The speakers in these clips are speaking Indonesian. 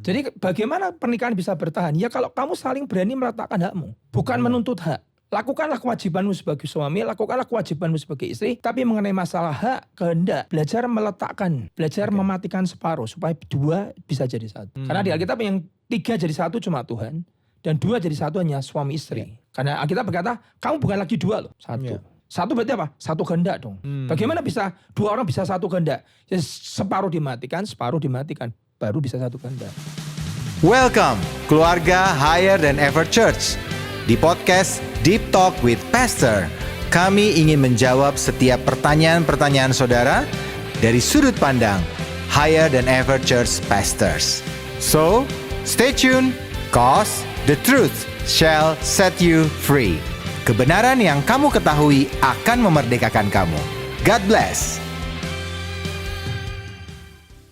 Jadi bagaimana pernikahan bisa bertahan? Ya kalau kamu saling berani meletakkan hakmu, bukan menuntut hak. Lakukanlah kewajibanmu sebagai suami, lakukanlah kewajibanmu sebagai istri. Tapi mengenai masalah hak, kehendak, belajar meletakkan, belajar mematikan separuh supaya dua bisa jadi satu. Karena di Alkitab yang 3 jadi satu cuma Tuhan, dan 2 jadi satu hanya suami istri. Karena Alkitab berkata, kamu bukan lagi 2 loh, satu. Satu berarti apa? Satu kehendak dong. Bagaimana bisa 2 orang bisa satu kehendak? Ya, separuh dimatikan, baru bisa satu kehendak. Welcome, keluarga Higher Than Ever Church. Di podcast Deep Talk with Pastor, kami ingin menjawab setiap pertanyaan-pertanyaan saudara dari sudut pandang Higher Than Ever Church Pastors. So, stay tuned, cause the truth shall set you free. Kebenaran yang kamu ketahui akan memerdekakan kamu. God bless.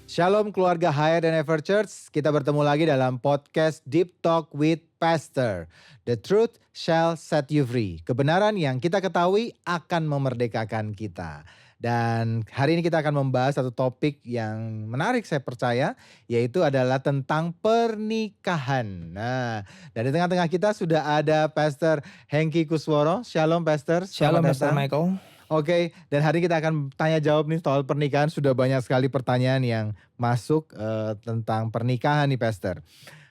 Shalom keluarga Higher Than Ever Church. Kita bertemu lagi dalam podcast Deep Talk with Pastor. The truth shall set you free. Kebenaran yang kita ketahui akan memerdekakan kita. Dan hari ini kita akan membahas satu topik yang menarik saya percaya, yaitu adalah tentang pernikahan. Nah, dari tengah-tengah kita sudah ada Pastor Hengki Kusworo. Shalom Pastor. Shalom Pastor Michael. Oke, dan hari ini kita akan tanya jawab nih soal pernikahan. Sudah banyak sekali pertanyaan yang masuk tentang pernikahan nih Pastor.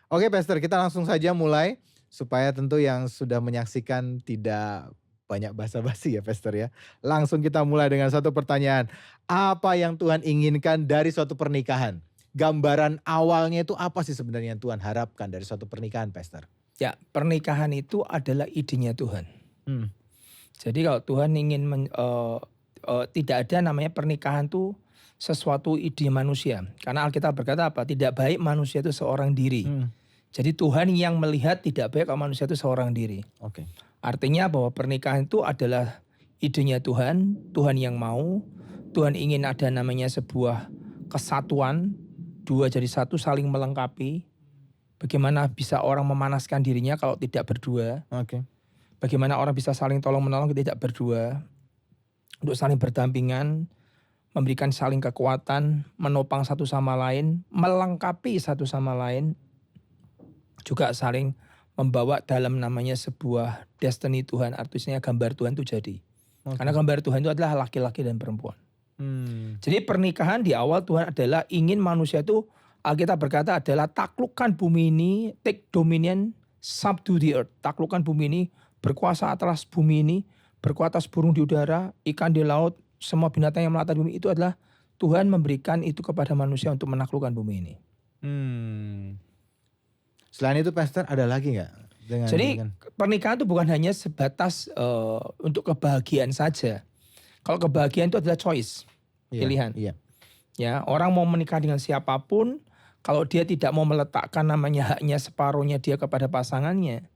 Oke Pastor, kita langsung saja mulai supaya tentu yang sudah menyaksikan tidak banyak basa-basi ya Pastor ya. Langsung kita mulai dengan satu pertanyaan. Apa yang Tuhan inginkan dari suatu pernikahan? Gambaran awalnya itu apa sih sebenarnya yang Tuhan harapkan dari suatu pernikahan Pastor? Ya, pernikahan itu adalah idenya Tuhan. Jadi kalau Tuhan ingin tidak ada namanya pernikahan itu sesuatu ide manusia. Karena Alkitab berkata apa? Tidak baik manusia itu seorang diri. Jadi Tuhan yang melihat tidak baik kalau manusia itu seorang diri. Artinya bahwa pernikahan itu adalah idenya Tuhan. Tuhan yang mau. Tuhan ingin ada namanya sebuah kesatuan. 2 jadi 1 saling melengkapi. Bagaimana bisa orang memanaskan dirinya kalau tidak berdua. Bagaimana orang bisa saling tolong-menolong tidak berdua. Untuk saling berdampingan, memberikan saling kekuatan, menopang satu sama lain, melengkapi satu sama lain. Juga saling membawa dalam namanya sebuah destiny Tuhan, artinya gambar Tuhan itu jadi. Karena gambar Tuhan itu adalah laki-laki dan perempuan. Jadi pernikahan di awal Tuhan adalah ingin manusia itu, Alkitab berkata adalah taklukkan bumi ini, take dominion, subdue the earth. Taklukkan bumi ini, berkuasa atas bumi ini, berkuasa atas burung di udara, ikan di laut, semua binatang yang melata bumi. Itu adalah Tuhan memberikan itu kepada manusia untuk menaklukkan bumi ini. Selain itu Pastor ada lagi gak? Jadi pernikahan itu bukan hanya sebatas untuk kebahagiaan saja. Kalau kebahagiaan itu adalah choice, pilihan. Ya, orang mau menikah dengan siapapun, kalau dia tidak mau meletakkan namanya haknya separuhnya dia kepada pasangannya,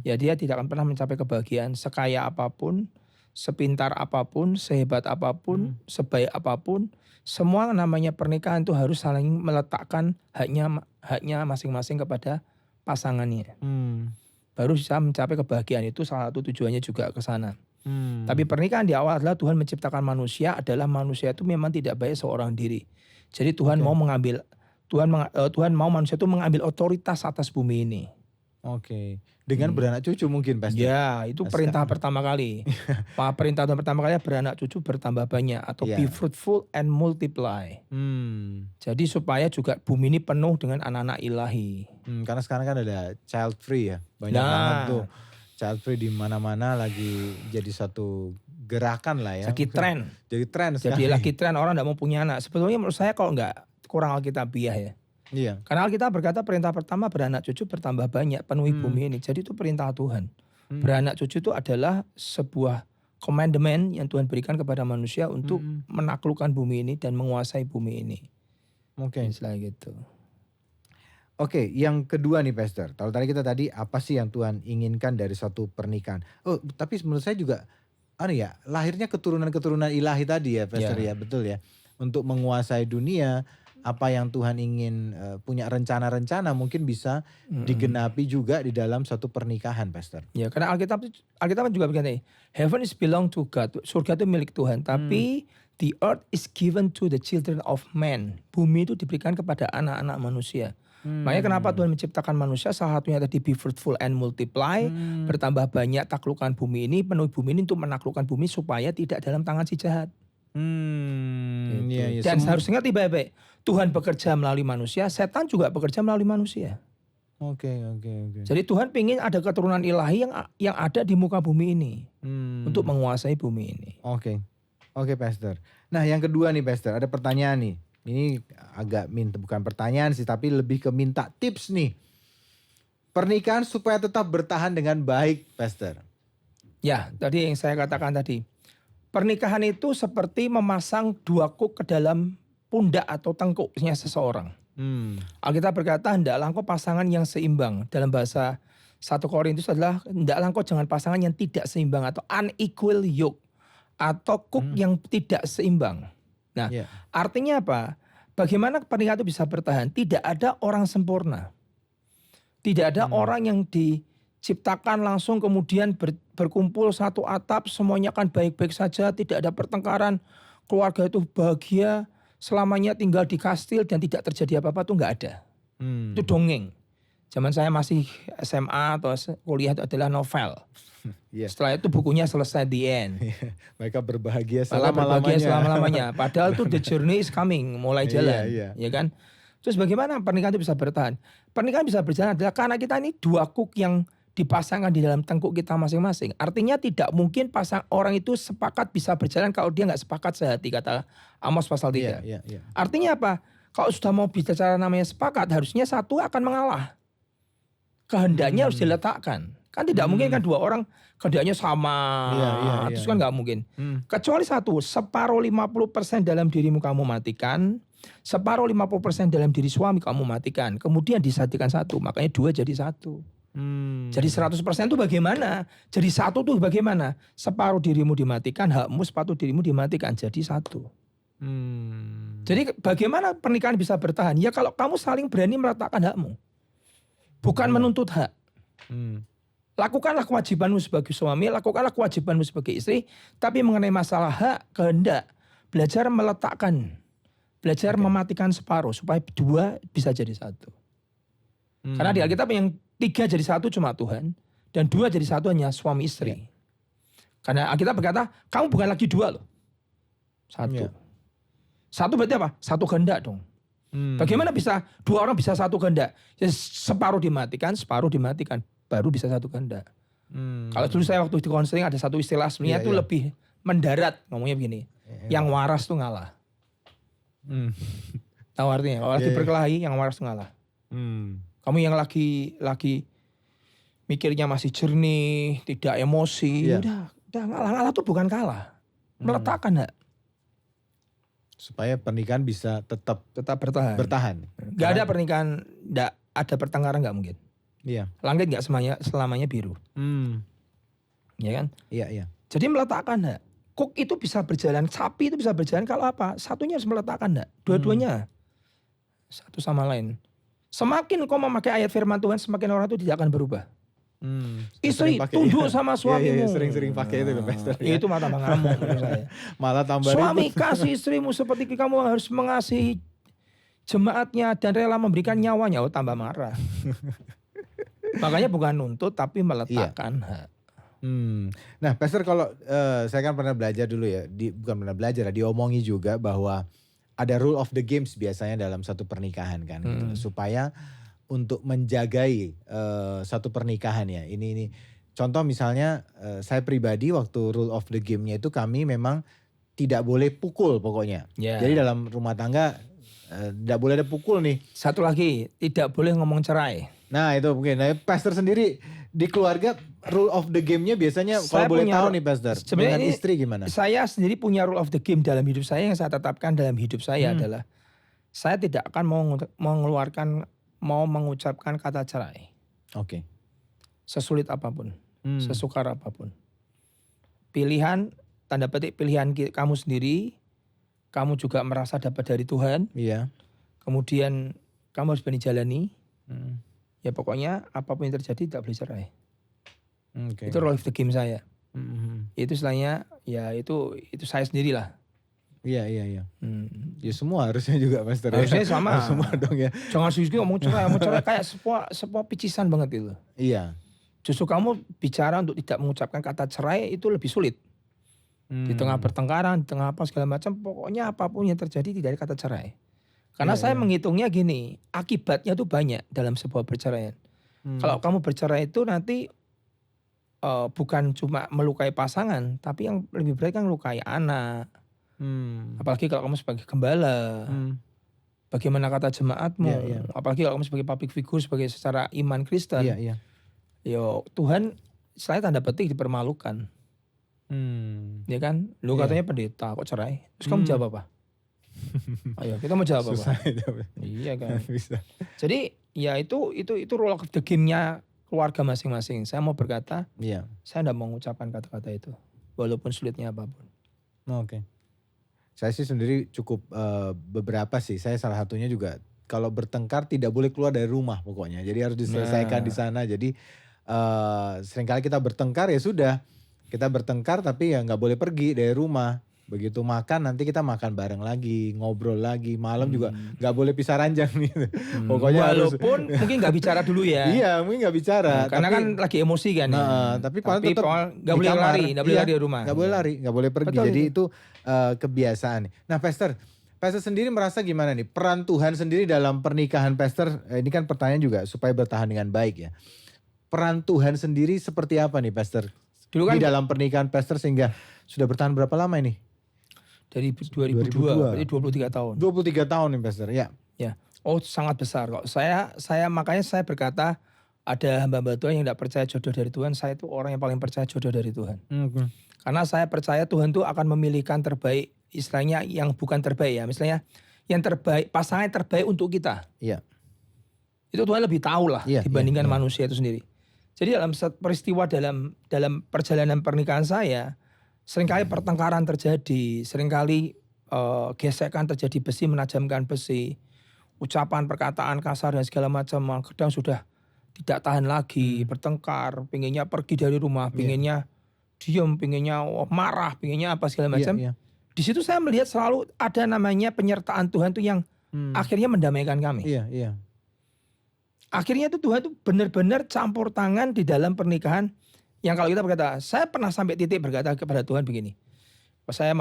ya dia tidak akan pernah mencapai kebahagiaan. Sekaya apapun, sepintar apapun, sehebat apapun, sebaik apapun, semua namanya pernikahan itu harus saling meletakkan haknya masing-masing kepada pasangannya. Baru bisa mencapai kebahagiaan. Itu salah satu tujuannya juga ke sana. Tapi pernikahan di awal adalah Tuhan menciptakan manusia, adalah manusia itu memang tidak baik seorang diri. Jadi Tuhan mau Tuhan mau manusia itu mengambil otoritas atas bumi ini. Dengan beranak cucu mungkin Pastor. Ya, itu perintah pertama kali. Perintah pertama kali beranak cucu bertambah banyak atau be fruitful and multiply. Jadi supaya juga bumi ini penuh dengan anak-anak ilahi. Karena sekarang kan ada child free ya. Banyak banget tuh child free di mana-mana lagi jadi satu gerakan lah ya. Jadi tren sekali. Jadi lagi tren orang enggak mau punya anak. Sebetulnya menurut saya kalau enggak kurang alkitabiah ya. Karena Alkitab berkata perintah pertama beranak cucu bertambah banyak, penuhi bumi ini. Jadi itu perintah Tuhan. Beranak cucu itu adalah sebuah commandment yang Tuhan berikan kepada manusia untuk menaklukkan bumi ini dan menguasai bumi ini. Misalnya gitu. Yang kedua nih Pastor. Kalau tadi apa sih yang Tuhan inginkan dari suatu pernikahan? Tapi menurut saya juga lahirnya keturunan-keturunan ilahi tadi ya Pastor ya, betul ya. Untuk menguasai dunia, apa yang Tuhan ingin punya rencana-rencana mungkin bisa digenapi juga di dalam suatu pernikahan Pastor. Ya, karena Alkitab juga berkata, heaven is belong to God. Surga itu milik Tuhan, tapi the earth is given to the children of man. Bumi itu diberikan kepada anak-anak manusia. Makanya kenapa Tuhan menciptakan manusia, salah satunya tadi be fruitful and multiply, bertambah banyak taklukkan bumi ini, penuhi bumi ini untuk menaklukkan bumi supaya tidak dalam tangan si jahat. Gitu. Iya, iya. Dan harus ingat baik-baik, Tuhan bekerja melalui manusia, setan juga bekerja melalui manusia. Oke. Jadi Tuhan ingin ada keturunan ilahi yang ada di muka bumi ini untuk menguasai bumi ini. Oke, Pastor. Nah, yang kedua nih, Pastor, ada pertanyaan nih. Ini agak bukan pertanyaan sih, tapi lebih ke minta tips nih. Pernikahan supaya tetap bertahan dengan baik, Pastor. Ya, tadi yang saya katakan tadi. Pernikahan itu seperti memasang 2 kuk ke dalam pundak atau tengkuknya seseorang. Alkitab berkata, hendaklah engkau pasangan yang seimbang. Dalam bahasa 1 Korintus adalah, hendaklah engkau jangan pasangan yang tidak seimbang atau unequal yoke. Atau kuk yang tidak seimbang. Nah, artinya apa? Bagaimana pernikahan itu bisa bertahan? Tidak ada orang sempurna. Tidak ada orang yang diciptakan langsung kemudian berkumpul satu atap, semuanya akan baik-baik saja, tidak ada pertengkaran, keluarga itu bahagia, selamanya tinggal di kastil dan tidak terjadi apa-apa, itu nggak ada. Itu dongeng. Zaman saya masih SMA atau kuliah itu adalah novel. Setelah itu bukunya selesai, the end. Mereka berbahagia selama-lamanya. Padahal itu the journey is coming, mulai jalan. Ya kan? Terus bagaimana pernikahan itu bisa bertahan? Pernikahan bisa berjalan adalah karena kita ini 2 kuk yang dipasangkan di dalam tengkuk kita masing-masing. Artinya tidak mungkin orang itu sepakat bisa berjalan kalau dia nggak sepakat sehati, kata Amos pasal 3. Artinya apa? Kalau sudah mau bicara namanya sepakat, harusnya satu akan mengalah. Kehendaknya harus diletakkan. Kan tidak mungkin kan 2 orang kehendaknya sama. Terus kan nggak mungkin. Kecuali satu, separuh 50% dalam dirimu kamu matikan, separuh 50% dalam diri suami kamu matikan. Kemudian disatukan satu, makanya 2 jadi 1. Jadi 100% itu bagaimana? Jadi 1 tuh bagaimana? Separuh dirimu dimatikan, hakmu separuh dirimu dimatikan, jadi 1. Jadi bagaimana pernikahan bisa bertahan? Ya kalau kamu saling berani meletakkan hakmu. Bukan menuntut hak. Lakukanlah kewajibanmu sebagai suami, lakukanlah kewajibanmu sebagai istri. Tapi mengenai masalah hak, kehendak, belajar meletakkan. Belajar mematikan separuh supaya 2 bisa jadi 1. Karena di Alkitab yang 3 jadi 1 cuma Tuhan. Dan 2 jadi 1 hanya suami istri. Karena Alkitab berkata, kamu bukan lagi 2 loh. 1. 1 berarti apa? 1 kehendak dong. Bagaimana bisa 2 orang bisa 1 kehendak? Ya, separuh dimatikan, baru bisa 1 kehendak. Kalau dulu saya waktu di konseling ada satu istilah sebenarnya itu lebih mendarat, ngomongnya begini. Yang waras tuh ngalah. Tahu artinya? Kalau lagi berkelahi, yang waras tuh ngalah. Kamu yang lagi mikirnya masih jernih, tidak emosi, udah ngalah tuh bukan kalah. Meletakkan hak. Supaya pernikahan bisa tetap bertahan. Gak ada pernikahan, gak ada pertengkaran, gak mungkin. Langit gak selamanya biru. Ya kan? Iya. Jadi meletakkan hak. Kuk itu bisa berjalan, sapi itu bisa berjalan kalau apa? Satunya harus meletakkan hak. Dua-duanya. Satu sama lain. Semakin kau memakai ayat firman Tuhan, semakin orang itu tidak akan berubah. Istri tunduk sama suamimu. Sering-sering pakai itu Pastor. Itu mata mengamuk menurut saya. Malah tambah suami kasih istrimu seperti kamu harus mengasihi jemaatnya dan rela memberikan nyawanya. Tambah marah. Makanya bukan nuntut tapi meletakkan hak. Nah Pastor, kalau saya kan pernah belajar dulu ya, bukan pernah belajar, diomongi juga bahwa ada rule of the games biasanya dalam satu pernikahan kan, gitu, supaya untuk menjagai satu pernikahan ya. Ini contoh misalnya saya pribadi waktu rule of the game-nya itu kami memang tidak boleh pukul pokoknya. Jadi dalam rumah tangga tidak boleh ada pukul nih. Satu lagi, tidak boleh ngomong cerai. Nah itu mungkin. Nah, Pastor sendiri di keluarga rule of the game-nya biasanya kalau boleh tahu nih Pastor, dengan istri gimana? Saya sendiri punya rule of the game dalam hidup saya yang saya tetapkan dalam hidup saya adalah saya tidak akan mau mengucapkan kata cerai. Sesulit apapun, sesukar apapun. Pilihan, tanda petik pilihan kamu sendiri, kamu juga merasa dapat dari Tuhan. Kemudian kamu harus berani jalani. Ya pokoknya apapun yang terjadi tidak boleh cerai. Itu rule of the game saya. Itu istilahnya ya itu saya sendirilah. Iya. Ya semua harusnya juga Pastor. Harusnya sama. Harus semua dong ya. Jangan sih ngomong cerai kayak sebuah picisan banget itu. Iya. Justru kamu bicara untuk tidak mengucapkan kata cerai itu lebih sulit. Di tengah pertengkaran, di tengah apa segala macam, pokoknya apapun yang terjadi tidak ada kata cerai. Karena saya menghitungnya gini, akibatnya tuh banyak dalam sebuah perceraian. Kalau kamu bercerai itu nanti bukan cuma melukai pasangan, tapi yang lebih berat kan melukai anak. Apalagi kalau kamu sebagai gembala, bagaimana kata jemaatmu, apalagi kalau kamu sebagai public figure, sebagai secara iman Kristen. Yo Tuhan, saya tanda petik dipermalukan. Ya kan, lu katanya pendeta kok cerai, terus kamu jawab apa? Ayo kita mau jawab Susah apa? Iya kan. Bisa. Jadi ya itu rule of the game-nya keluarga masing-masing. Saya mau berkata, saya tidak mau mengucapkan kata-kata itu, walaupun sulitnya apapun. Oke. Saya sih sendiri cukup beberapa sih. Saya salah satunya juga kalau bertengkar tidak boleh keluar dari rumah pokoknya. Jadi harus diselesaikan di sana. Jadi seringkali kita bertengkar ya sudah. Kita bertengkar tapi ya nggak boleh pergi dari rumah. Begitu makan nanti kita makan bareng lagi, ngobrol lagi. Malam juga nggak boleh pisah ranjang gitu. Pokoknya walaupun mungkin nggak bicara dulu ya. Iya mungkin nggak bicara. Karena kan lagi emosi kan. Tapi tetap nggak boleh lari, nggak boleh lari dari rumah. Nggak boleh lari, nggak boleh pergi. Betul, jadi itu kebiasaan. Nah Pastor sendiri merasa gimana nih peran Tuhan sendiri dalam pernikahan Pastor? Ini kan pertanyaan juga supaya bertahan dengan baik ya. Peran Tuhan sendiri seperti apa nih Pastor? Dulu kan di dalam pernikahan Pastor sehingga sudah bertahan berapa lama ini? Dari 2002, berarti 23 tahun. 23 tahun nih Pastor, ya. Ya, oh sangat besar kok. Makanya saya berkata ada hamba-hamba Tuhan yang tidak percaya jodoh dari Tuhan. Saya itu orang yang paling percaya jodoh dari Tuhan. Karena saya percaya Tuhan tuh akan memilihkan terbaik, istilahnya yang bukan terbaik ya. Misalnya yang terbaik, pasangan yang terbaik untuk kita. Iya. Itu Tuhan lebih tahu lah dibandingkan manusia itu sendiri. Jadi dalam peristiwa dalam perjalanan pernikahan saya, seringkali pertengkaran terjadi, seringkali gesekan terjadi, besi menajamkan besi, ucapan perkataan kasar dan segala macam, kadang sudah tidak tahan lagi, bertengkar, pinginnya pergi dari rumah, pinginnya diem, pinginnya marah, pinginnya apa segala macam. Di situ saya melihat selalu ada namanya penyertaan Tuhan tuh yang akhirnya mendamaikan kami. Akhirnya tuh Tuhan tuh benar-benar campur tangan di dalam pernikahan. Yang kalau kita berkata, saya pernah sampai titik berkata kepada Tuhan begini. Saya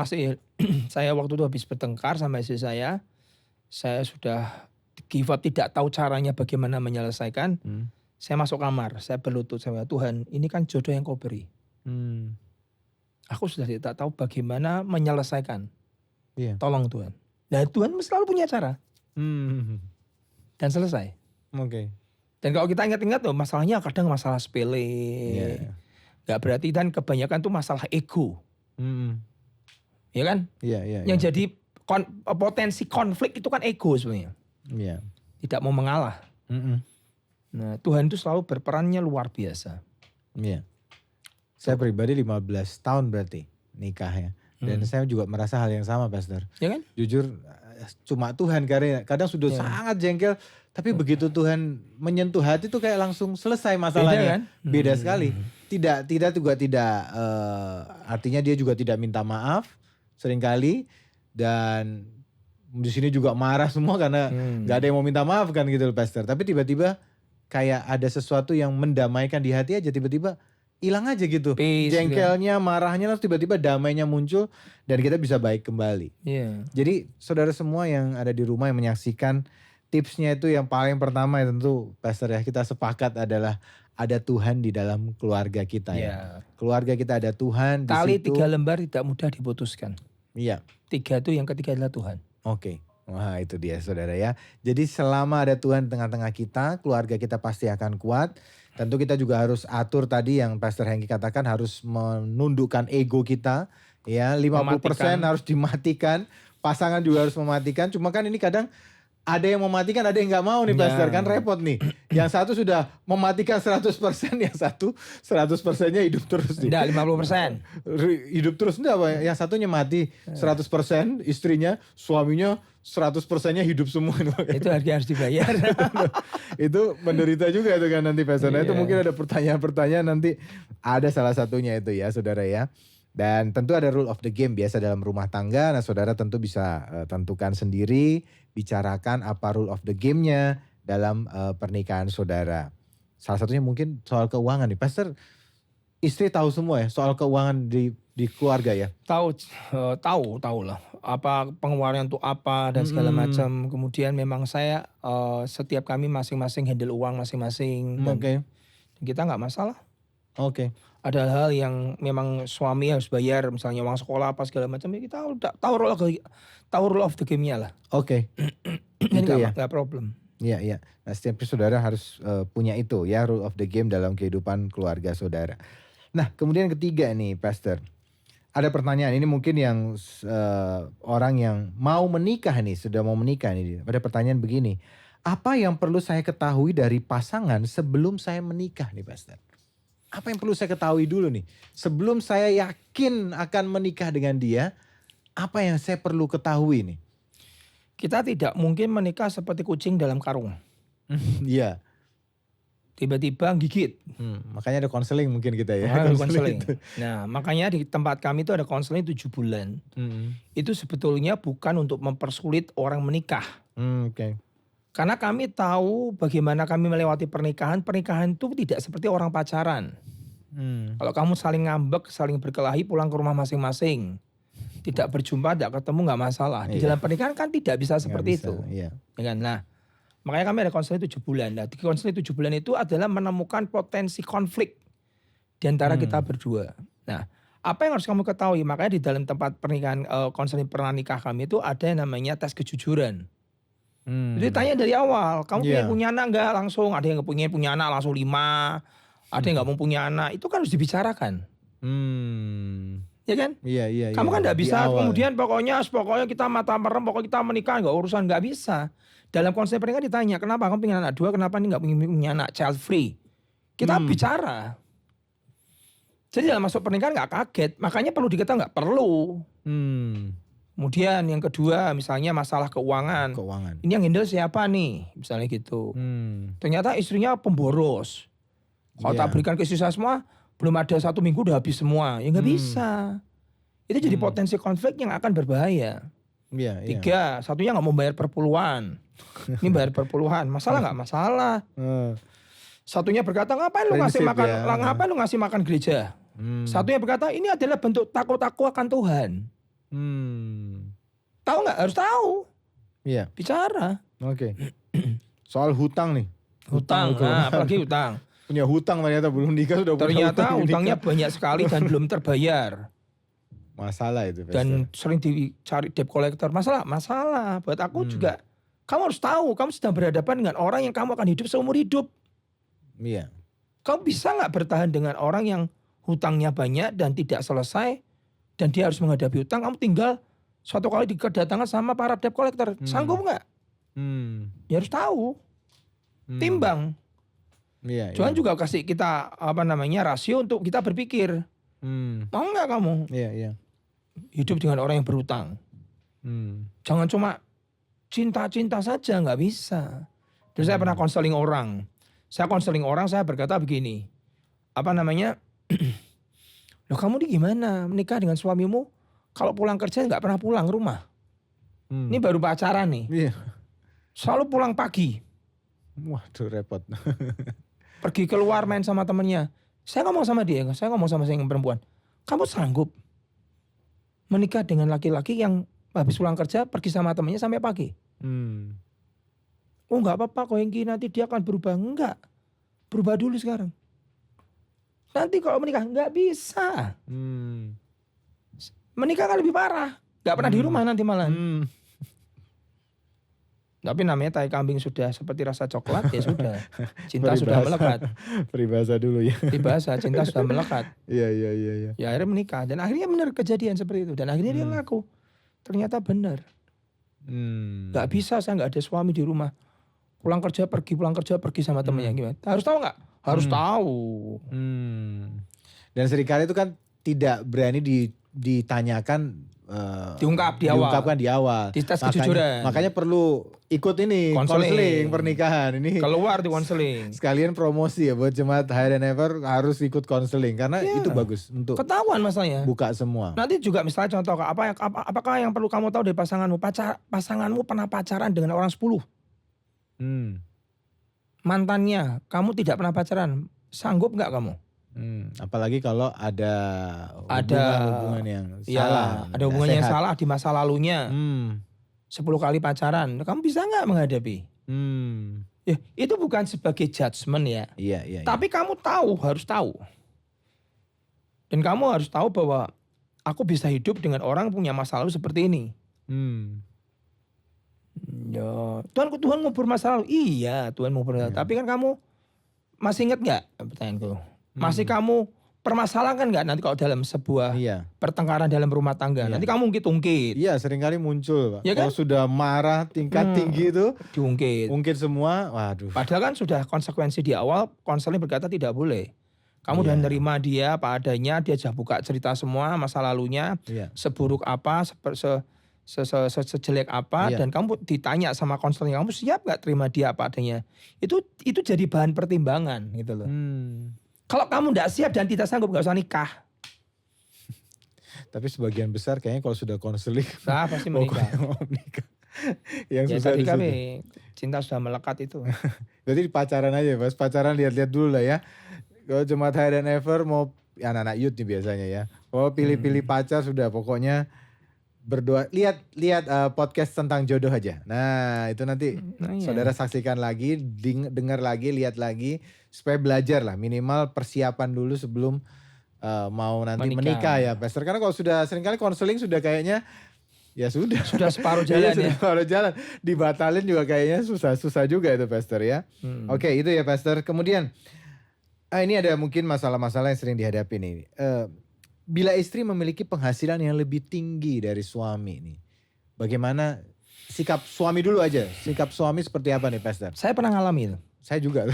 waktu itu habis bertengkar sama istri saya sudah give up, tidak tahu caranya bagaimana menyelesaikan. Saya masuk kamar, saya berlutut, saya bilang, Tuhan ini kan jodoh yang kau beri. Aku sudah tidak tahu bagaimana menyelesaikan. Tolong Tuhan. Dan Tuhan selalu punya cara. Dan selesai. Dan kalau kita ingat-ingat tuh masalahnya kadang masalah sepele. Gak berarti, dan kebanyakan tuh masalah ego. Ya kan? Yang jadi potensi konflik itu kan ego sebenarnya. Tidak mau mengalah. Nah Tuhan itu selalu berperannya luar biasa. Saya pribadi 15 tahun berarti nikahnya. Dan saya juga merasa hal yang sama Pastor. Ya kan? Jujur cuma Tuhan, karena kadang sudah sangat jengkel. Tapi begitu Tuhan menyentuh hati tuh kayak langsung selesai masalahnya. Beda sekali. Tidak artinya dia juga tidak minta maaf seringkali, dan di sini juga marah semua karena nggak ada yang mau minta maaf kan gitu loh Pastor. Tapi tiba-tiba kayak ada sesuatu yang mendamaikan di hati aja, tiba-tiba hilang aja gitu. Peace, jengkelnya, marahnya, terus tiba-tiba damainya muncul dan kita bisa baik kembali. Jadi saudara semua yang ada di rumah yang menyaksikan, tipsnya itu yang paling pertama ya tentu Pastor ya, kita sepakat adalah ada Tuhan di dalam keluarga kita ya. Keluarga kita ada Tuhan. Tali 3 lembar tidak mudah diputuskan. 3 itu yang ketiga adalah Tuhan. Wah itu dia saudara ya. Jadi selama ada Tuhan di tengah-tengah kita, keluarga kita pasti akan kuat. Tentu kita juga harus atur tadi yang Pastor Hengki katakan, harus menundukkan ego kita. Ya 50% harus dimatikan. Pasangan juga harus mematikan. Cuma kan ini kadang ada yang mematikan, ada yang gak mau nih Pastor, kan repot nih. Yang satu sudah mematikan 100%, yang satu 100%-nya hidup terus nih. Enggak, 50%. Hidup terus enggak apa? Yang satunya mati 100%, istrinya, suaminya 100%-nya hidup semua. Itu harus dibayar. Itu menderita juga itu kan nanti Pastor. Nah itu mungkin ada pertanyaan-pertanyaan nanti, ada salah satunya itu ya saudara ya. Dan tentu ada rule of the game biasa dalam rumah tangga. Nah saudara tentu bisa tentukan sendiri, bicarakan apa rule of the game-nya dalam pernikahan saudara. Salah satunya mungkin soal keuangan nih. Pastor, istri tahu semua ya soal keuangan di keluarga ya? Tahu lah. Apa pengeluaran untuk apa dan segala macam. Kemudian memang saya setiap kami masing-masing handle uang masing-masing. Dan kita nggak masalah. Ada hal yang memang suami harus bayar, misalnya uang sekolah apa segala macam, ya kita udah tahu rule of the game-nya lah. Jadi nggak problem. Iya. Nah setiap saudara harus punya itu ya, rule of the game dalam kehidupan keluarga saudara. Nah kemudian ketiga nih Pastor, ada pertanyaan ini mungkin yang orang yang mau menikah nih, sudah mau menikah nih. Ada pertanyaan begini, apa yang perlu saya ketahui dari pasangan sebelum saya menikah nih Pastor? Apa yang perlu saya ketahui dulu nih? Sebelum saya yakin akan menikah dengan dia, apa yang saya perlu ketahui nih? Kita tidak mungkin menikah seperti kucing dalam karung. Iya. Tiba-tiba gigit. Makanya ada konseling mungkin kita ya. Ada konseling. Nah makanya di tempat kami itu ada konseling 7 bulan. Itu sebetulnya bukan untuk mempersulit orang menikah. Karena kami tahu bagaimana kami melewati pernikahan. Pernikahan itu tidak seperti orang pacaran. Kalau kamu saling ngambek, saling berkelahi, pulang ke rumah masing-masing. Tidak berjumpa, tidak ketemu, nggak masalah. Di dalam pernikahan kan tidak bisa seperti itu. Ya kan? Nah, makanya kami ada konseling 7 bulan. Nah, di konseling 7 bulan itu adalah menemukan potensi konflik di antara kita berdua. Nah, apa yang harus kamu ketahui? Makanya di dalam tempat pernikahan konseling pernikah kami itu ada yang namanya tes kejujuran. Jadi tanya dari awal, kamu pengen punya anak enggak? Langsung ada yang pengen punya anak langsung 5, ada yang enggak mau punya anak. Itu kan harus dibicarakan. Ya kan? Iya. Kamu kan enggak bisa kemudian pokoknya kita mata merem, pokoknya kita menikah enggak urusan, enggak bisa. Dalam konsep pernikahan ditanya, kenapa kamu pengen anak 2, kenapa enggak punya anak child free? Kita bicara. Jadi dalam masuk pernikahan enggak kaget, makanya perlu diketahui enggak perlu. Kemudian yang kedua misalnya masalah keuangan. Ini yang handle siapa nih? Misalnya gitu. Ternyata istrinya pemboros. Kalau tak berikan ke sisa semua, belum ada 1 minggu udah habis semua. Ya nggak bisa. Itu jadi potensi konflik yang akan berbahaya. 3, satunya nggak mau bayar perpuluhan. Ini bayar perpuluhan. Masalah nggak? Masalah. Satunya berkata ngapain lu ngasih makan? Ngapain lu ngasih makan gereja? Satunya berkata ini adalah bentuk takut akan Tuhan. Tahu nggak? Harus tahu. Bicara. Soal hutang nih. Hutang. Nah, apalagi hutang. Punya hutang ternyata belum nikah sudah punya hutang. Ternyata hutangnya banyak sekali dan belum terbayar. Masalah itu. Dan sering dicari debt collector. Masalah. Buat aku juga. Kamu harus tahu. Kamu sedang berhadapan dengan orang yang kamu akan hidup seumur hidup. Kamu bisa nggak bertahan dengan orang yang hutangnya banyak dan tidak selesai. Dan dia harus menghadapi hutang, kamu tinggal suatu kali kedatangan sama para debt collector. Sanggup nggak? Ya harus tahu. Timbang. Tuhan juga kasih kita rasio untuk kita berpikir. Mau nggak kamu? Hidup dengan orang yang berhutang. Jangan cuma cinta-cinta saja, nggak bisa. Terus saya pernah konseling orang. Saya berkata begini. Loh kamu ini gimana menikah dengan suamimu kalau pulang kerja nggak pernah pulang rumah. Ini baru pacaran nih. Selalu pulang pagi. Waduh repot. Pergi keluar main sama temennya. Saya ngomong sama dia, saya ngomong sama yang perempuan. Kamu sanggup menikah dengan laki-laki yang habis pulang kerja pergi sama temennya sampai pagi? Oh nggak apa-apa kok Hengki, nanti dia akan berubah. Enggak. Berubah dulu sekarang. Nanti kalau menikah nggak bisa. Menikah kan lebih parah. Nggak pernah di rumah nanti malah. Tapi namanya tai kambing sudah seperti rasa coklat ya sudah. Cinta sudah melekat. Peribahasa dulu ya. Peribahasa cinta sudah melekat. Iya. Ya akhirnya menikah. Dan akhirnya benar kejadian seperti itu. Dan akhirnya dia ngaku. Ternyata benar. Nggak bisa saya nggak ada suami di rumah. Pulang kerja pergi sama temennya gimana. Harus tahu nggak? Harus tahu. Dan seringkali itu kan tidak berani ditanyakan diungkap di awal. diungkapkan di awal. Di tes kejujuran. Makanya perlu ikut ini konseling pernikahan ini. Keluar di konseling. Sekalian promosi ya buat jemaat Higher Than Ever harus ikut konseling karena itu bagus untuk ketahuan masalahnya. buka semua. Nanti juga misalnya contoh apakah yang perlu kamu tahu dari pasanganmu? Pasanganmu pernah pacaran dengan orang 10. Mantannya, kamu tidak pernah pacaran. Sanggup nggak kamu? Apalagi kalau ada hubungan yang salah. Ada hubungan yang salah di masa lalunya. 10 kali pacaran, kamu bisa nggak menghadapi? Ya, itu bukan sebagai judgement ya. Iya. Tapi kamu harus tahu. Dan kamu harus tahu bahwa aku bisa hidup dengan orang punya masa lalu seperti ini. Ya, Tuhan ngubur masa lalu. Iya, Tuhan ngubur masa lalu. Tapi kan kamu masih ingat nggak pertanyaanku? Masih kamu permasalahkan nggak nanti kalau dalam sebuah pertengkaran dalam rumah tangga? Nanti kamu ungkit. Iya, seringkali muncul, Pak. Ya kan? Kalau sudah marah tingkat tinggi itu diungkit semua. Waduh. Padahal kan sudah konsekuensi di awal, konseling berkata tidak boleh. Kamu udah nerima dia apa adanya, dia sudah buka cerita semua masa lalunya, seburuk apa, sejelek apa, dan kamu ditanya sama konseling, kamu siap nggak terima dia apa adanya? Itu jadi bahan pertimbangan gitu loh. Kalau kamu tidak siap dan tidak sanggup, nggak usah nikah. Tapi sebagian besar kayaknya kalau sudah konseling, pasti menikah. Yang susah tadi kami cinta sudah melekat itu. Berarti pacaran aja, Mas. Pacaran lihat-lihat dulu lah ya. Kalau jemaat Higher Than Ever mau anak-anak youth nih biasanya ya. Mau pilih-pilih pacar sudah pokoknya berdoa. Lihat podcast tentang jodoh aja. Nah, itu nanti saudara saksikan lagi, dengar lagi, lihat lagi supaya belajar lah, minimal persiapan dulu sebelum mau nanti menikah ya, Pastor. Karena kalau sudah seringkali konseling sudah kayaknya ya sudah separuh jalan ya. Separuh jalan. Dibatalin juga kayaknya susah juga itu, Pastor ya. Oke, itu ya, Pastor. Kemudian ini ada mungkin masalah-masalah yang sering dihadapi nih. Bila istri memiliki penghasilan yang lebih tinggi dari suami nih, bagaimana sikap suami dulu aja? Sikap suami seperti apa nih, Pastor? Saya pernah ngalamin. Saya juga.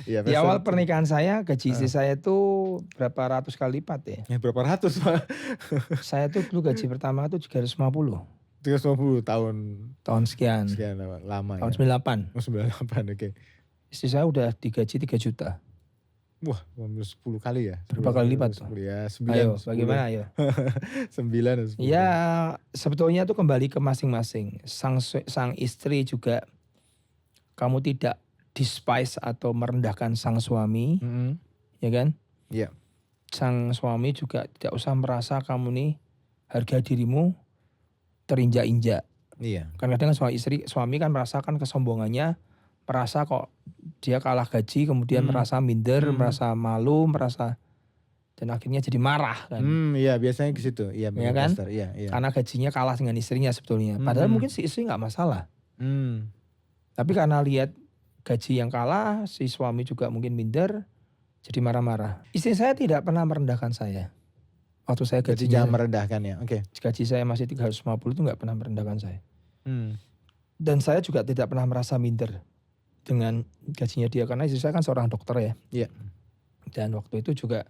Ya, di awal pernikahan saya, gaji istri saya tuh berapa ratus kali lipat ya. Berapa ratus, Pak? Saya tuh dulu gaji pertama tuh 350. 350 tahun sekian. Sekian lama. Tahun ya? 98. 98, oke. Istri saya udah digaji 3 juta. Wah, 10 kali ya? Berapa kali lipat tuh? Ya, 9. Ayo, bagaimana ayo? 9 10. Ya, sebetulnya tuh kembali ke masing-masing. Sang istri juga, kamu tidak despise atau merendahkan sang suami, ya kan? Iya. Sang suami juga tidak usah merasa kamu nih harga dirimu terinjak-injak. Iya. Karena kadang suami kan merasakan kesombongannya, merasa kok dia kalah gaji, kemudian merasa minder, merasa malu, dan akhirnya jadi marah kan. Iya, biasanya ke situ. Iya, ya kan? Iya. Karena gajinya kalah dengan istrinya sebetulnya. Padahal mungkin si istri nggak masalah. Tapi karena lihat gaji yang kalah, si suami juga mungkin minder, jadi marah-marah. Istri saya tidak pernah merendahkan saya. Waktu saya gajinya, jangan merendahkan ya, oke. Gaji saya masih 350 itu nggak pernah merendahkan saya. Dan saya juga tidak pernah merasa minder dengan gajinya dia, karena istri saya kan seorang dokter ya. Iya. Dan waktu itu juga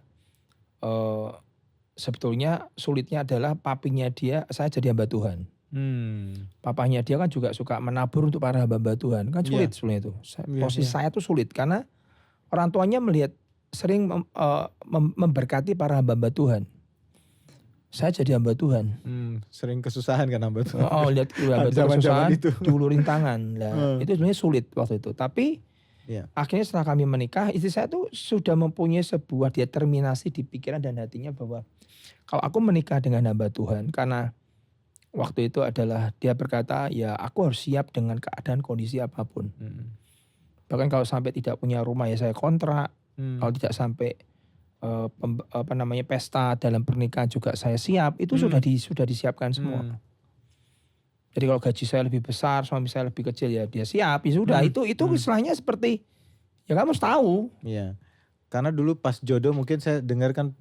sebetulnya sulitnya adalah papinya dia, saya jadi hamba Tuhan. Papanya dia kan juga suka menabur untuk para hamba Tuhan, kan sulit itu. Posisi saya tuh sulit karena orang tuanya melihat sering memberkati para hamba Tuhan. Saya jadi hamba Tuhan. Sering kesusahan kan hamba Tuhan. Lihat hamba Tuhan kesusahan, diulurin tangan. Nah, itu sebenarnya sulit waktu itu. Tapi akhirnya setelah kami menikah, istri saya tuh sudah mempunyai sebuah determinasi di pikiran dan hatinya bahwa kalau aku menikah dengan hamba Tuhan, karena waktu itu adalah dia berkata, ya aku harus siap dengan keadaan kondisi apapun. Bahkan kalau sampai tidak punya rumah ya saya kontrak. Kalau tidak sampai pesta dalam pernikahan juga saya siap. Itu sudah disiapkan semua. Jadi kalau gaji saya lebih besar, suami saya lebih kecil ya dia siap. Ya sudah, itu istilahnya seperti ya kamu harus tahu. Iya. Karena dulu pas jodoh mungkin saya dengarkan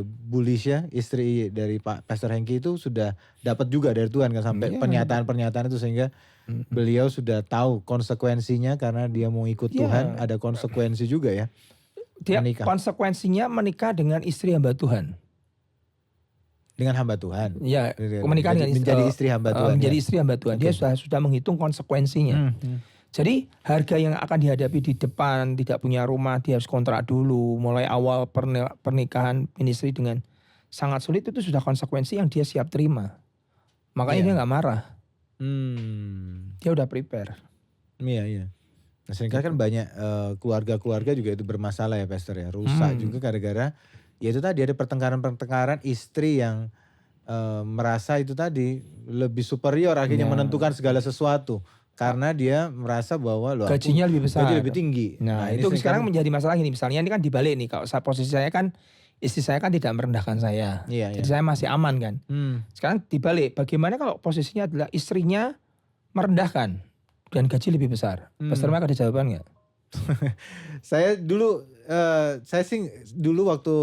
Bu Lisha, istri dari Pak Pastor Hengki itu sudah dapat juga dari Tuhan kan sampai pernyataan-pernyataan itu, sehingga beliau sudah tahu konsekuensinya karena dia mau ikut Tuhan, ada konsekuensi juga ya. Dia konsekuensinya menikah dengan istri hamba Tuhan. Dengan hamba Tuhan. Ya, menikah dengan menjadi istri hamba Tuhan. Menjadi istri hamba Tuhan. Dia sudah menghitung konsekuensinya. Jadi harga yang akan dihadapi di depan, tidak punya rumah, dia harus kontrak dulu. Mulai awal pernikahan ministry dengan sangat sulit, itu sudah konsekuensi yang dia siap terima. Makanya dia nggak marah. Dia udah prepare. Iya. Nah, seringkali kan banyak keluarga-keluarga juga itu bermasalah ya Pastor ya. Rusak juga gara-gara ya itu tadi ada pertengkaran-pertengkaran istri yang merasa itu tadi lebih superior akhirnya menentukan segala sesuatu. Karena dia merasa bahwa gajinya lebih besar. Gaji lebih tinggi. Nah itu sekarang menjadi masalah gini. Misalnya ini kan dibalik nih. Kalau posisi saya kan, istri saya kan tidak merendahkan saya. Jadi saya masih aman kan. Sekarang dibalik. Bagaimana kalau posisinya adalah istrinya merendahkan dan gaji lebih besar? Pastor Mike ada jawaban nggak? Saya dulu waktu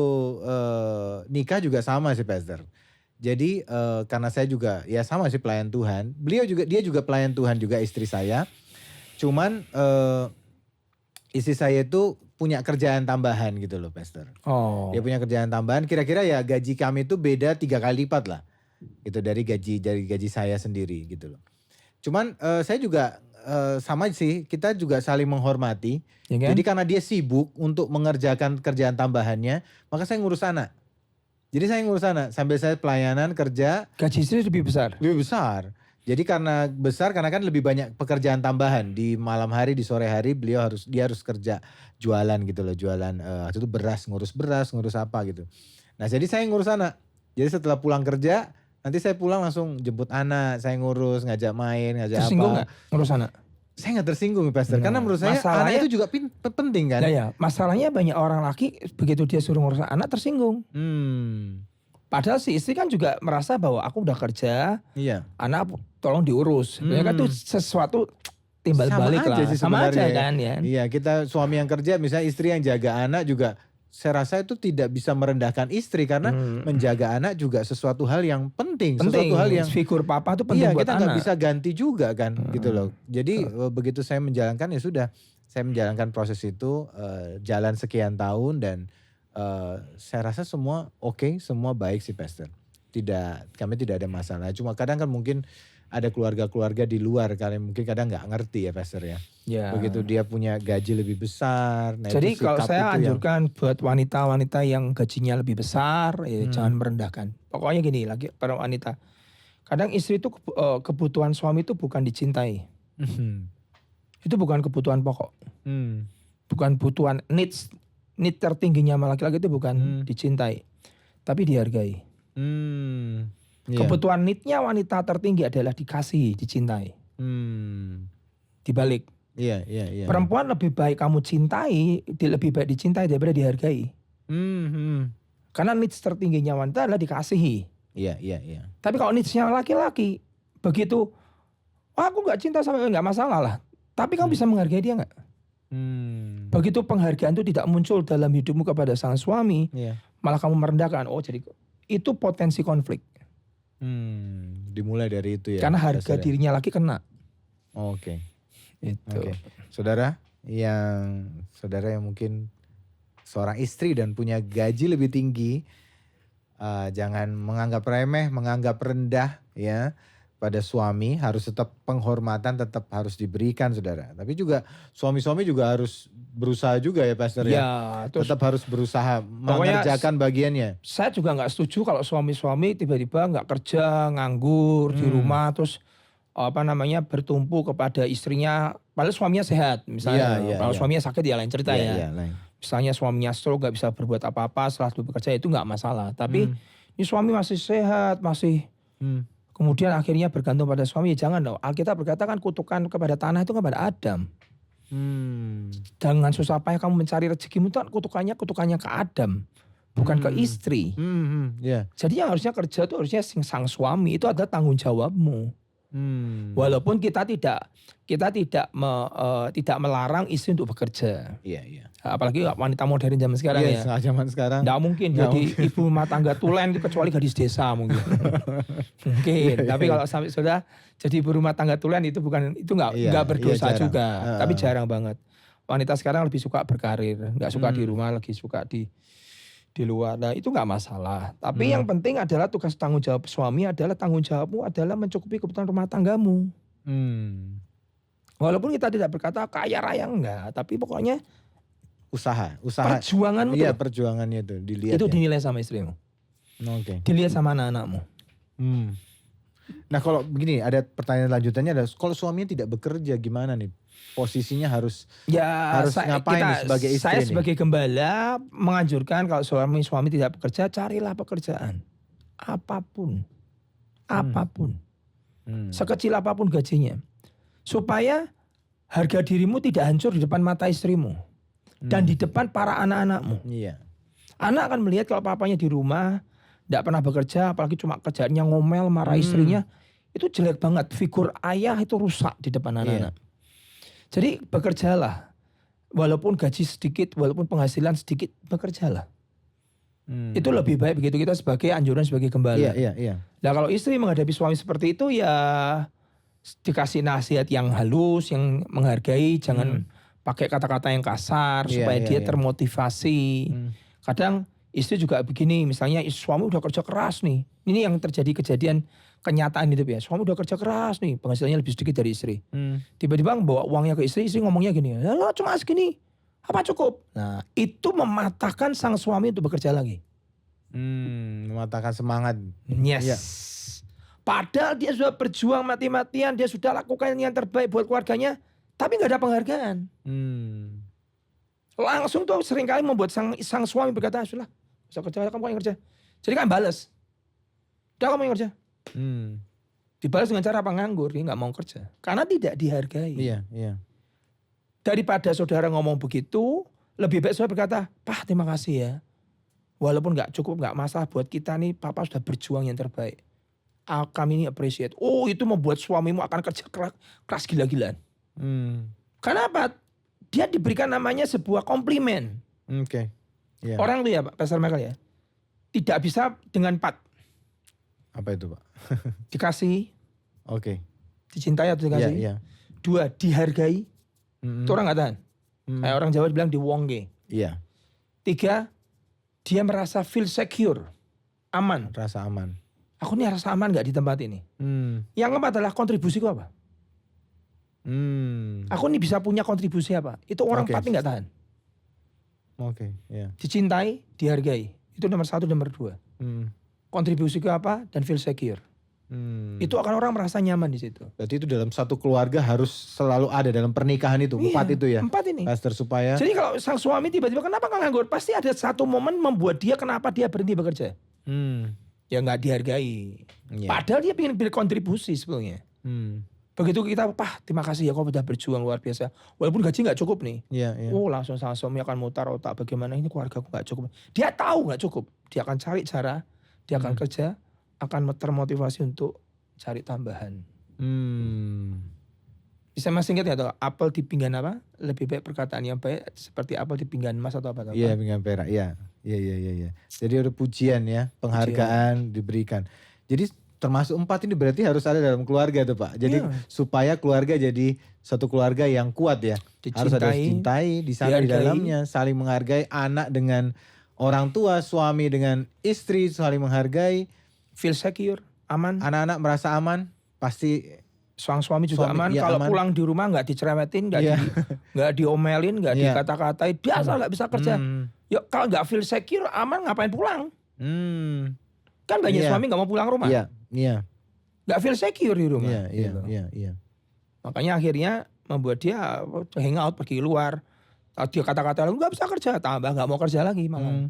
nikah juga sama sih Pastor. Jadi karena saya juga ya sama sih pelayan Tuhan. Dia juga pelayan Tuhan juga istri saya. Cuman istri saya itu punya kerjaan tambahan gitu loh Pastor. Dia punya kerjaan tambahan, kira-kira ya gaji kami itu beda 3 kali lipat lah. Gitu dari gaji saya sendiri gitu loh. Cuman saya juga sama sih, kita juga saling menghormati. Ya kan? Jadi karena dia sibuk untuk mengerjakan kerjaan tambahannya, maka saya ngurus anak. Jadi saya ngurus anak sambil saya pelayanan kerja. Gaji istri lebih besar? Lebih besar. Jadi karena kan lebih banyak pekerjaan tambahan. Di malam hari, di sore hari dia harus kerja jualan gitu loh. Jualan itu ngurus apa gitu. Nah jadi saya ngurus anak. Jadi setelah pulang kerja, nanti saya pulang langsung jemput anak, saya ngurus, ngajak main, ngajak tersinggung apa. Tersinggung gak ngurus anak? Saya gak tersinggung Pastor, karena menurut saya anak itu juga penting kan. Ya, masalahnya banyak orang laki begitu dia suruh ngurus anak tersinggung. Padahal si istri kan juga merasa bahwa aku udah kerja, anak tolong diurus. Sebenarnya kan itu sesuatu timbal balik lah. Sama aja kan ya. Iya, kita suami yang kerja misalnya istri yang jaga anak juga. Saya rasa itu tidak bisa merendahkan istri karena menjaga anak juga sesuatu hal yang penting. Sesuatu hal yang figur papa itu penting buat anak. Iya, kita gak bisa ganti juga kan gitu loh. Jadi begitu saya menjalankan ya sudah. Saya menjalankan proses itu jalan sekian tahun dan saya rasa semua oke, semua baik sih Pastor. Kami tidak ada masalah. Cuma kadang kan mungkin ada keluarga-keluarga di luar kalian mungkin kadang nggak ngerti ya Pastor ya. Begitu dia punya gaji lebih besar. Nah jadi kalau saya anjurkan buat wanita-wanita yang gajinya lebih besar, jangan merendahkan. Pokoknya gini lagi para wanita. Kadang istri itu kebutuhan suami itu bukan dicintai. Itu bukan kebutuhan pokok. Bukan kebutuhan needs. Need tertingginya laki-laki itu bukan dicintai. Tapi dihargai. Kebutuhan need-nya wanita tertinggi adalah dikasihi, dicintai. Dibalik. Iya. Perempuan lebih baik kamu cintai, lebih baik dicintai daripada dihargai. Karena needs tertingginya wanita adalah dikasihi. Iya. Tapi kalau needs-nya laki-laki, begitu, aku gak cinta sama gak masalah lah. Tapi kamu bisa menghargai dia gak? Begitu penghargaan itu tidak muncul dalam hidupmu kepada sang suami, malah kamu merendahkan. Jadi itu potensi konflik. Dimulai dari itu ya. Karena harga dirinya lagi kena. Oke. Itu. Saudara yang mungkin seorang istri dan punya gaji lebih tinggi, jangan menganggap remeh, menganggap rendah ya pada suami. Harus tetap penghormatan tetap harus diberikan saudara. Tapi juga suami-suami juga harus berusaha juga ya Pastor ya. Tetap harus berusaha mengerjakan bagiannya. Saya juga gak setuju kalau suami-suami tiba-tiba gak kerja, nganggur di rumah terus bertumpu kepada istrinya. Padahal suaminya sehat misalnya. Kalau suaminya sakit ya lain cerita ya. Misalnya suaminya stroke gak bisa berbuat apa-apa setelah bekerja itu gak masalah. Tapi ini suami masih sehat, masih kemudian akhirnya bergantung pada suami. Jangan dong. Alkitab berkata kan kutukan kepada tanah itu kepada Adam. Dengan susah payah kamu mencari rezekimu itu kan kutukannya ke Adam, bukan ke istri. Jadi yang harusnya kerja itu harusnya sang suami, itu adalah tanggung jawabmu. Walaupun kita tidak melarang istri untuk bekerja. Apalagi wanita modern zaman sekarang ya. Zaman sekarang. Nggak mungkin jadi ibu rumah tangga tulen kecuali gadis desa mungkin. Mungkin. Tapi kalau sampai sudah jadi ibu rumah tangga tulen itu nggak berdosa juga. Tapi jarang banget. Wanita sekarang lebih suka berkarir, nggak suka di rumah, lagi suka di di luar. Nah itu nggak masalah. Tapi yang penting adalah tugas tanggung jawab suami adalah tanggung jawabmu adalah mencukupi kebutuhan rumah tanggamu. Walaupun kita tidak berkata kaya raya enggak, tapi pokoknya Usaha. perjuanganmu Iya, tuh, perjuangannya itu dilihat itu ya. dinilai sama istrimu, Oke. dilihat sama anak-anakmu. Nah kalau begini, ada pertanyaan lanjutannya adalah kalau suaminya tidak bekerja gimana nih? Posisinya harus Ya, ngapain nih sebagai istri saya nih? sebagai gembala menganjurkan kalau suami tidak bekerja, carilah pekerjaan. Apapun. Sekecil apapun gajinya. Supaya harga dirimu tidak hancur di depan mata istrimu. Dan di depan para anak-anakmu. Iya. Anak akan melihat kalau papanya di rumah, tidak pernah bekerja, apalagi cuma kerjaannya ngomel, marah istrinya. Itu jelek banget. Figur ayah itu rusak di depan anak-anak. Jadi bekerjalah. Walaupun gaji sedikit, walaupun penghasilan sedikit, bekerjalah. Itu lebih baik begitu kita sebagai anjuran sebagai gembala. Iya. Nah kalau istri menghadapi suami seperti itu ya dikasih nasihat yang halus, yang menghargai, jangan pakai kata-kata yang kasar supaya dia termotivasi. Kadang istri juga begini, misalnya suami udah kerja keras nih. Ini yang terjadi kejadian kenyataan hidup ya. Suami udah kerja keras nih, penghasilannya lebih sedikit dari istri. Tiba-tiba bawa uangnya ke istri ngomongnya gini, "Lah cuma segini, apa cukup?" Nah, itu mematahkan sang suami untuk bekerja lagi. Mematahkan semangat. Yes. Iya. Padahal dia sudah berjuang mati-matian, dia sudah lakukan yang terbaik buat keluarganya, tapi nggak ada penghargaan. Langsung tuh seringkali membuat sang suami berkata, "Sudah, bisa kerja, kamu yang kerja." Jadi kan balas. "Udah kamu yang kerja." Dibalas dengan cara apa? Nganggur, dia nggak mau kerja. Karena tidak dihargai. Iya. Daripada saudara ngomong begitu, lebih baik saudara berkata, "Pak, terima kasih ya. Walaupun nggak cukup, nggak masalah buat kita nih, Papa sudah berjuang yang terbaik. Kami ini appreciate." Oh, itu membuat suamimu akan kerja keras gila-gilaan. Karena apa? Dia diberikan namanya sebuah komplimen. Oke. Iya. Orang tuh ya Pak, Pastor Michael ya, tidak bisa dengan 4. Apa itu Pak? Dikasih, Oke. dicintai atau dikasih. Iya. 2, dihargai. Itu orang nggak tahan. Kayak orang Jawa bilang diwongke. Iya. 3, dia merasa feel secure, aman. Rasa aman. Aku nih rasa aman gak di tempat ini. Yang keempat adalah kontribusiku apa? Aku nih bisa punya kontribusi apa? Itu orang 4 gak tahan. Oke. Iya. Dicintai, dihargai. Itu nomor 1, nomor 2. Kontribusiku apa? Dan feel secure. Itu akan orang merasa nyaman di situ. Berarti itu dalam satu keluarga harus selalu ada dalam pernikahan itu. 4 itu ya. 4 ini. Pastor, supaya. Jadi kalau sang suami tiba-tiba kenapa nggak nganggur? Pasti ada satu momen membuat dia kenapa dia berhenti bekerja. Ya nggak dihargai. Iya. Padahal dia ingin berkontribusi sebetulnya. Begitu kita, "Pak, terima kasih ya kau sudah berjuang luar biasa. Walaupun gaji nggak cukup nih." Iya. Oh, langsung sang suami akan mutar otak, bagaimana ini keluargaku nggak cukup. Dia tahu nggak cukup. Dia akan cari cara. Dia akan kerja. Akan termotivasi untuk cari tambahan. Bisa masih ingat ya tuh, apel di pinggan apa? Lebih baik perkataan yang baik seperti apel di pinggan emas atau apa? Iya, pinggan perak. Iya. Jadi ada pujian ya, penghargaan diberikan. Jadi termasuk 4 ini berarti harus ada dalam keluarga tuh Pak. Jadi supaya keluarga jadi satu keluarga yang kuat ya. Harus ada cintai di sana di dalamnya, saling menghargai, anak dengan orang tua, suami dengan istri saling menghargai, feel secure, aman. Anak-anak merasa aman, pasti sang suami juga aman. Ya, kalau aman. Pulang di rumah nggak dicerewetin, nggak diomelin, nggak dikata-katain, biasa nggak bisa kerja. Ya kalau nggak feel secure, aman, ngapain pulang? Kan banyak suami nggak mau pulang rumah. Iya. Nggak feel secure di rumah. Iya. Makanya akhirnya membuat dia hangout, pergi keluar. Dia kata-kata nggak bisa kerja, tambah nggak mau kerja lagi malah.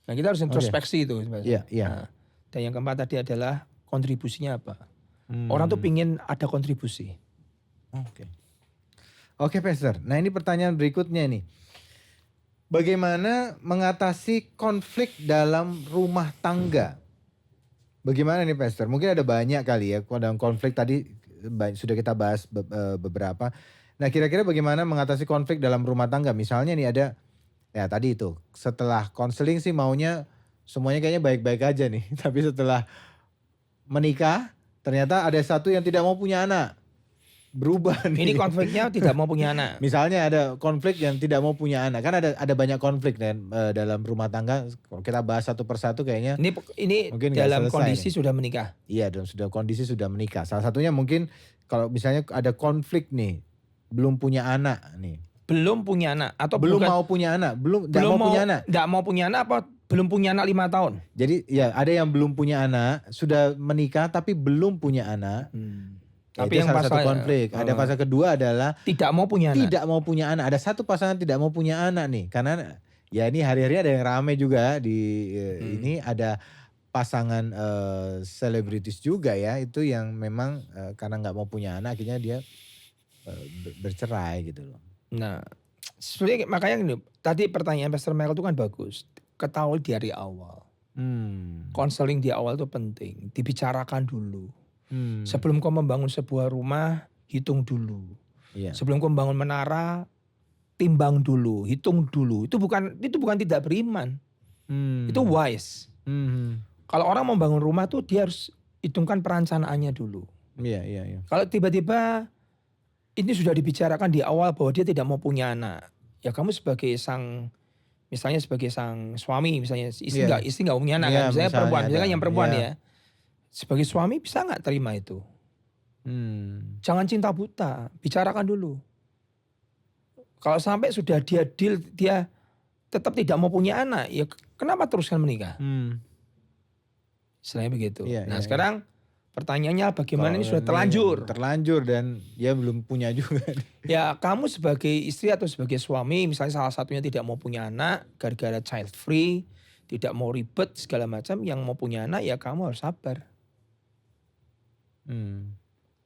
Nah kita harus introspeksi itu. Iya. Nah, dan yang keempat tadi adalah kontribusinya apa? Orang tuh pingin ada kontribusi. Oke, Pastor. Nah ini pertanyaan berikutnya nih. Bagaimana mengatasi konflik dalam rumah tangga? Bagaimana nih Pastor? Mungkin ada banyak kali ya dalam konflik tadi sudah kita bahas beberapa. Nah kira-kira bagaimana mengatasi konflik dalam rumah tangga? Misalnya nih ada, ya tadi itu setelah konseling sih maunya semuanya kayaknya baik-baik aja nih. Tapi setelah menikah ternyata ada satu yang tidak mau punya anak. berubah nih. Ini konfliknya tidak mau punya anak. Misalnya ada konflik yang tidak mau punya anak. Kan ada banyak konflik dan dalam rumah tangga. Kalau kita bahas satu persatu kayaknya Ini mungkin nggak dalam selesai kondisi nih. sudah menikah. Iya, dalam kondisi sudah menikah. Salah satunya mungkin kalau misalnya ada konflik nih, belum punya anak nih. Belum punya anak atau Belum bukan, mau punya anak, tidak belum mau punya anak. Tidak mau punya anak apa belum punya anak 5 tahun. Jadi ya ada yang belum punya anak, sudah menikah tapi belum punya anak. Ya, Tapi itu yang salah satu pasal konflik. Ada pasal kedua adalah tidak mau punya anak. tidak mau punya anak. Ada satu pasangan tidak mau punya anak nih. Karena ya ini hari-hari ada yang rame juga di ini ada pasangan selebritis juga ya. Itu yang memang karena nggak mau punya anak akhirnya dia bercerai gitu loh. Nah, sebenarnya makanya gini, tadi pertanyaan Pastor Michael itu kan bagus. Ketahui dari awal. Konseling di awal itu penting. Dibicarakan dulu. Sebelum kau membangun sebuah rumah, hitung dulu. Iya. Sebelum kau membangun menara, timbang dulu, hitung dulu. Itu bukan tidak beriman. Itu wise. Kalau orang mau bangun rumah tuh dia harus hitungkan perencanaannya dulu. Iya. Kalau tiba-tiba ini sudah dibicarakan di awal bahwa dia tidak mau punya anak, ya kamu sebagai misalnya sebagai sang suami, misalnya istri nggak punya anak kan, misalnya perempuan, misalnya yang perempuan ya, sebagai suami bisa nggak terima itu? Jangan cinta buta, bicarakan dulu. Kalau sampai sudah dia deal, dia tetap tidak mau punya anak, ya kenapa teruskan menikah? Istilahnya begitu. Sekarang pertanyaannya bagaimana ini sudah terlanjur dan dia belum punya juga. Ya kamu sebagai istri atau sebagai suami misalnya salah satunya tidak mau punya anak gara-gara child free, tidak mau ribet segala macam, yang mau punya anak ya kamu harus sabar.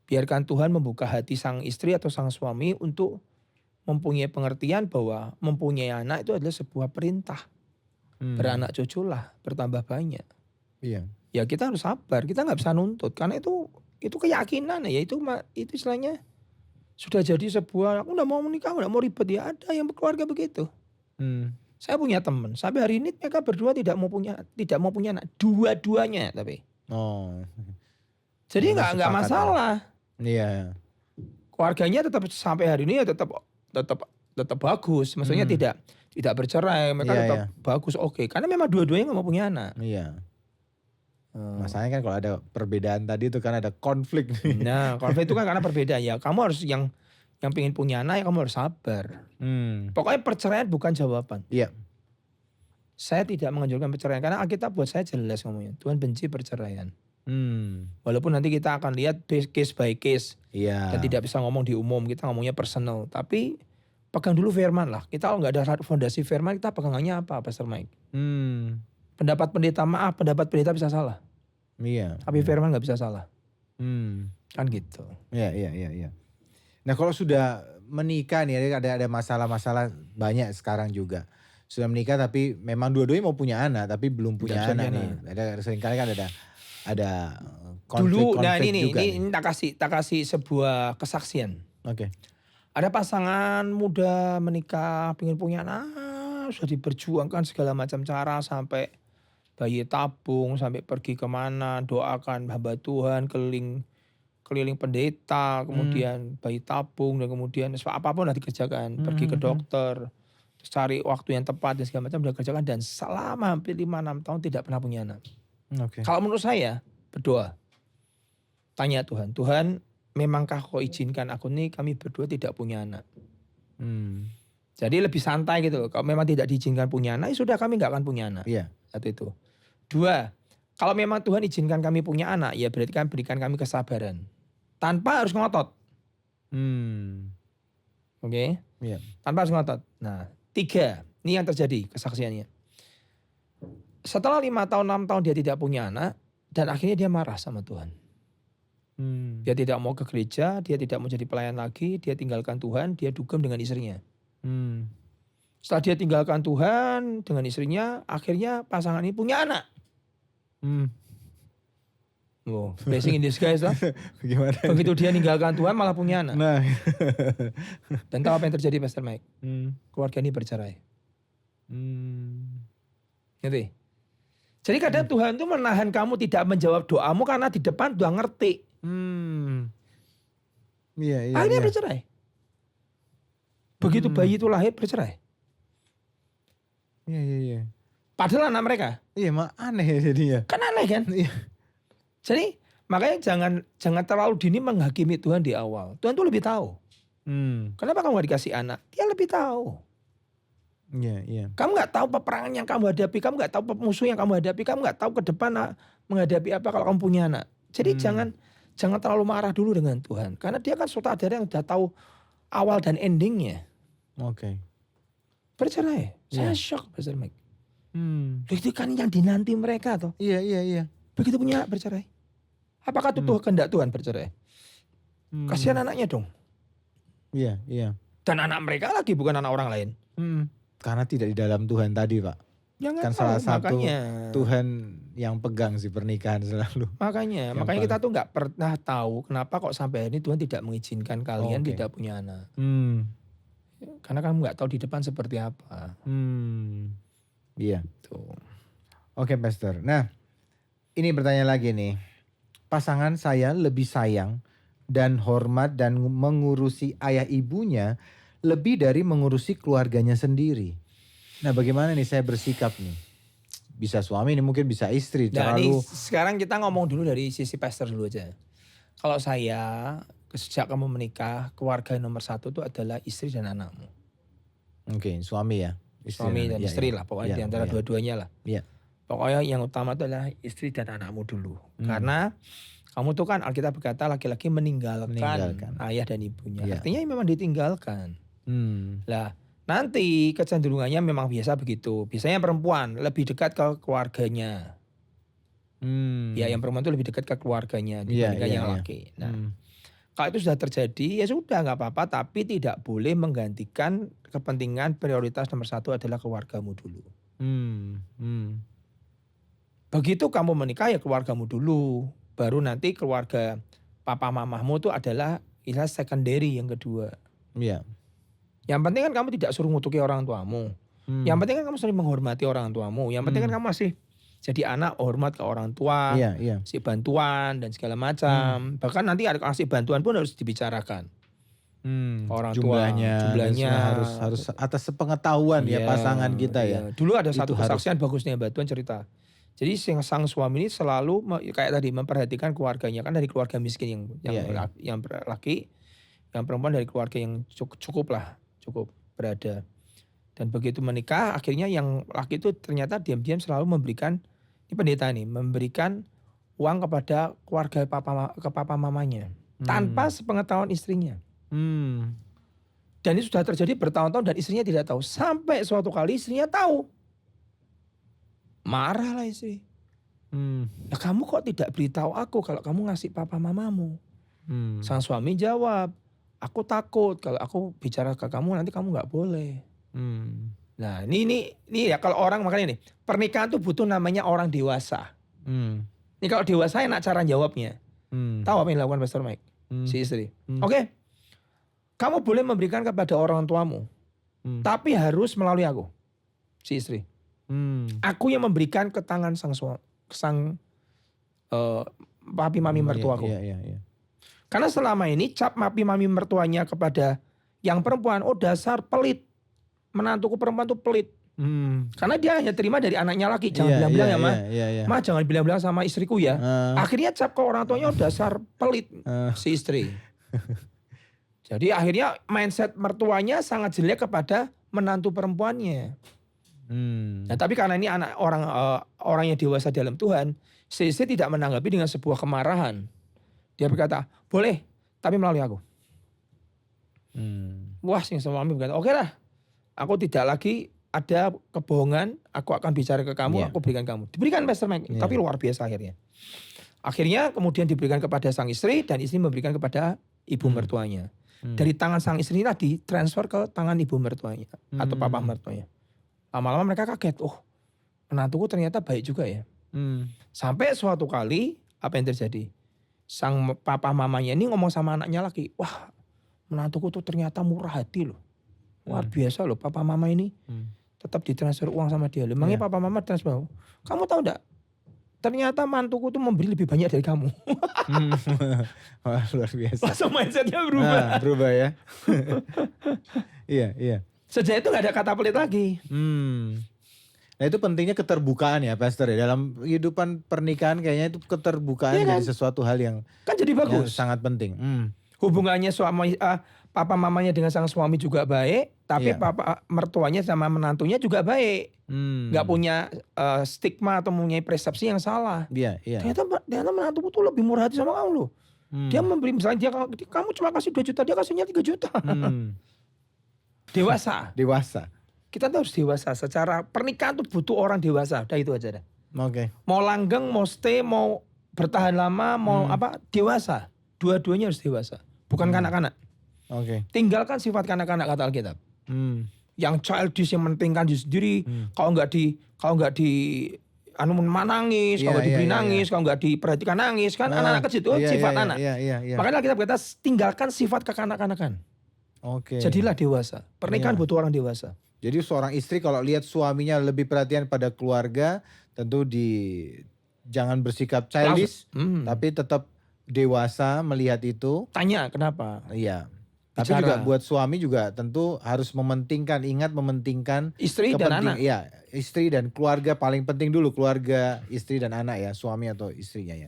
Biarkan Tuhan membuka hati sang istri atau sang suami untuk mempunyai pengertian bahwa mempunyai anak itu adalah sebuah perintah. Beranak cuculah, bertambah banyak. Iya. Ya kita harus sabar, kita nggak bisa nuntut karena itu keyakinan ya, itu istilahnya sudah jadi sebuah, aku udah mau menikah, udah mau ribet, ya ada yang berkeluarga begitu. Saya punya teman, sampai hari ini mereka berdua tidak mau punya anak, dua-duanya tapi. Jadi nggak masalah. Iya. Keluarganya tetap sampai hari ini ya tetap bagus, maksudnya tidak bercerai, mereka tetap bagus, oke. Karena memang dua-duanya nggak mau punya anak. Iya. Masalahnya kan kalau ada perbedaan tadi itu kan ada konflik. Nah konflik itu kan karena perbedaan ya. Kamu harus yang pengen punya anak ya kamu harus sabar. Pokoknya perceraian bukan jawaban. Iya. Saya tidak menganjurkan perceraian karena Alkitab buat saya jelas ngomongnya. Tuhan benci perceraian. Walaupun nanti kita akan lihat case by case. Iya. Dan tidak bisa ngomong di umum, kita ngomongnya personal. Tapi pegang dulu firman lah. Kita kalau nggak ada fondasi firman, kita pegangannya apa Pastor Mike? Pendapat pendeta bisa salah. Iya. Tapi firman nggak bisa salah. Kan gitu. Iya. Nah kalau sudah menikah nih ada masalah-masalah banyak sekarang juga. Sudah menikah tapi memang dua-duanya mau punya anak tapi belum punya anak nih. Ada seringkali kan ada konflik Dulu, nah juga. Ini tak kasih sebuah kesaksian. Oke. Ada pasangan muda menikah, pengen punya anak, sudah diperjuangkan segala macam cara sampai bayi tabung, sampai pergi kemana, doakan hamba Tuhan, keliling pendeta, kemudian bayi tabung, dan kemudian apapun udah dikerjakan, pergi ke dokter, terus cari waktu yang tepat dan segala macam udah kerjakan, dan selama hampir 5-6 tahun tidak pernah punya anak. Kalau menurut saya berdoa, tanya Tuhan, memangkah kau izinkan aku nih kami berdua tidak punya anak? Jadi lebih santai gitu. Kalau memang tidak diizinkan punya anak, ya sudah kami nggak akan punya anak. Iya. Satu itu. 2, kalau memang Tuhan izinkan kami punya anak, ya berarti kan berikan kami kesabaran. Tanpa harus ngotot. Oke? Iya. Tanpa harus ngotot. Nah, 3, ini yang terjadi kesaksiannya. Setelah 5 tahun, 6 tahun dia tidak punya anak, dan akhirnya dia marah sama Tuhan. Dia tidak mau ke gereja, dia tidak mau jadi pelayan lagi, dia tinggalkan Tuhan, dia dugem dengan istrinya. Setelah dia tinggalkan Tuhan dengan istrinya, akhirnya pasangan ini punya anak. Blessing in disguise lah. Gimana? Begitu dia ninggalkan Tuhan malah punya anak. Nah. Dan tahu apa yang terjadi Pastor Mike? Keluarga ini bercerai. Gitu. Jadi kadang Tuhan itu menahan kamu tidak menjawab doamu karena di depan udah ngerti. Iya, iya, Akhirnya iya. bercerai. Begitu bayi itu lahir bercerai. Iya, iya, iya. Padahal anak mereka. Iya, aneh ya jadinya. Kan aneh kan? Iya. Jadi makanya jangan terlalu dini menghakimi Tuhan di awal. Tuhan tuh lebih tahu. Kenapa kamu gak dikasih anak? Dia lebih tahu. Iya, iya. Kamu gak tahu peperangan yang kamu hadapi. Kamu gak tahu musuh yang kamu hadapi. Kamu gak tahu ke depan menghadapi apa kalau kamu punya anak. Jadi jangan terlalu marah dulu dengan Tuhan. Karena dia kan sutradara yang udah tahu awal dan endingnya. Oke. Bercerai. Saya Iya. shock Pastor Mike. Itu kan yang dinanti mereka toh. Iya, iya, iya. Begitu punya anak bercerai. Apakah itu kehendak Tuhan bercerai? Kasihan anaknya dong. Iya, iya. Dan anak mereka lagi bukan anak orang lain. Karena tidak di dalam Tuhan tadi, Pak. Ya Kan tahu, salah satu makanya. Tuhan yang pegang si pernikahan selalu. Makanya kita tuh nggak pernah tahu kenapa kok sampai ini Tuhan tidak mengizinkan kalian tidak punya anak. Karena kamu nggak tahu di depan seperti apa. Iya. Tuh. Oke, Pastor. Nah, ini pertanyaan lagi nih. Pasangan saya lebih sayang dan hormat dan mengurusi ayah ibunya lebih dari mengurusi keluarganya sendiri. Nah, bagaimana nih saya bersikap nih? Bisa suami nih, mungkin bisa istri. Nah, ini sekarang kita ngomong dulu dari sisi pastor dulu aja. Kalau saya, sejak kamu menikah, keluarga nomor satu itu adalah istri dan anakmu. Oke, suami ya. Suami dan istri lah, pokoknya di antara dua-duanya lah. Iya. Pokoknya yang utama itu adalah istri dan anakmu dulu. Karena kamu tuh kan Alkitab berkata laki-laki meninggalkan ayah dan ibunya. Artinya memang ditinggalkan. Lah, nanti kecenderungannya memang biasa begitu. Biasanya perempuan lebih dekat ke keluarganya. Ya, yang perempuan itu lebih dekat ke keluarganya dibandingkan yang laki. Nah, kalau itu sudah terjadi ya sudah nggak apa-apa. Tapi tidak boleh menggantikan kepentingan prioritas nomor satu adalah keluargamu dulu. Begitu kamu menikah ya keluargamu dulu. Baru nanti keluarga papa mamahmu itu adalah istilah secondary yang kedua. Iya. Yang penting kan kamu tidak suruh ngutuki orang tuamu. Yang penting kan kamu sering menghormati orang tuamu. Yang penting kan kamu masih jadi anak hormat ke orang tua. Si bantuan dan segala macam. Bahkan nanti ada kasih bantuan pun harus dibicarakan. Orang jumlahnya harus atas sepengetahuan ya pasangan kita ya. Dulu ada satu kesaksian bagusnya Mbak Tuan cerita. Jadi sang suami ini selalu kayak tadi memperhatikan keluarganya. Kan dari keluarga miskin yang laki, yang perempuan dari keluarga yang cukup berada. Dan begitu menikah akhirnya yang laki itu ternyata diam-diam selalu memberikan, ini pendeta nih, memberikan uang kepada keluarga papa mamanya. Tanpa sepengetahuan istrinya. Dan ini sudah terjadi bertahun-tahun dan istrinya tidak tahu. Sampai suatu kali istrinya tahu. Marahlah istri. Nah, kamu kok tidak beritahu aku kalau kamu ngasih papa mamamu? Sang suami jawab, aku takut kalau aku bicara ke kamu nanti kamu nggak boleh. Nah ini ya kalau orang makanya nih pernikahan tuh butuh namanya orang dewasa. Ini kalau dewasa enak cara jawabnya. Tahu apa yang dilakukan Pastor Mike? Si istri. Oke. Kamu boleh memberikan kepada orang tuamu. Tapi harus melalui aku. Si istri. Aku yang memberikan ke tangan sang papi mami mertuaku. Iya. Karena selama ini cap papi mami mertuanya kepada yang perempuan, oh dasar pelit. Menantuku perempuan tuh pelit. Karena dia hanya terima dari anaknya laki. Jangan bilang-bilang ya Ma. Ma jangan bilang-bilang sama istriku ya. Akhirnya cap ke orang tuanya, oh dasar pelit si istri. Jadi akhirnya mindset mertuanya sangat jelek kepada menantu perempuannya. Nah, tapi karena ini anak orang yang dewasa dalam Tuhan, si istri tidak menanggapi dengan sebuah kemarahan. Dia berkata, boleh, tapi melalui aku. Wah, sing suami berkata, oke lah, aku tidak lagi ada kebohongan, aku akan bicara ke kamu, aku berikan kamu. Diberikan Pastor Mike, tapi luar biasa akhirnya. Akhirnya kemudian diberikan kepada sang istri dan istri memberikan kepada ibu mertuanya. Dari tangan sang istri tadi transfer ke tangan ibu mertuanya atau papa mertuanya. Lama-lama mereka kaget, oh menantuku ternyata baik juga ya. Sampai suatu kali apa yang terjadi? Sang papa mamanya ini ngomong sama anaknya lagi, wah menantuku tuh ternyata murah hati loh. Luar biasa loh papa mama ini tetap ditransfer uang sama dia. Memangnya papa mama transfer, kamu tahu enggak? ternyata mantuku tuh memberi lebih banyak dari kamu. Wah, luar biasa. Langsung mindsetnya berubah. Nah, berubah ya. Iya. Sejak itu gak ada kata pelit lagi. Nah itu pentingnya keterbukaan ya Pastor ya. Dalam kehidupan pernikahan kayaknya itu keterbukaan Iya kan? jadi sesuatu hal yang Kan jadi bagus. sangat penting. Hubungannya papa mamanya dengan sang suami juga baik, tapi Iya. papa mertuanya sama menantunya juga baik. Nggak punya stigma atau mempunyai persepsi yang salah. Iya. Ternyata menantuku tuh lebih murah hati sama kamu loh. Dia memberi, misalnya kamu cuma kasih 2 juta, dia kasihnya 3 juta. Dewasa. Kita tuh harus dewasa. Secara pernikahan tuh butuh orang dewasa. Udah itu aja deh. Oke. Mau langgeng, mau stay, mau bertahan lama, mau apa, dewasa. Dua-duanya harus dewasa. Bukan kanak-kanak. Oke. Tinggalkan sifat kanak-kanak kata Alkitab. Yang childish, yang mentingkan diri sendiri. Kalau nggak di nangis, kalau nggak diberi nangis, kalau nggak diperhatikan nangis, kan anak-anak kecil itu sifat anak. Iya. Makanya Alkitab kata tinggalkan sifat kekanak-kanakan. Oke. Jadilah dewasa. Pernikahan butuh orang dewasa. Jadi seorang istri kalau lihat suaminya lebih perhatian pada keluarga, tentu jangan bersikap childish, tapi tetap dewasa melihat itu. Tanya kenapa? Iya. Tapi juga buat suami juga tentu harus ingat mementingkan istri dan anak. Iya, istri dan keluarga paling penting dulu, keluarga, istri dan anak ya, suami atau istrinya ya.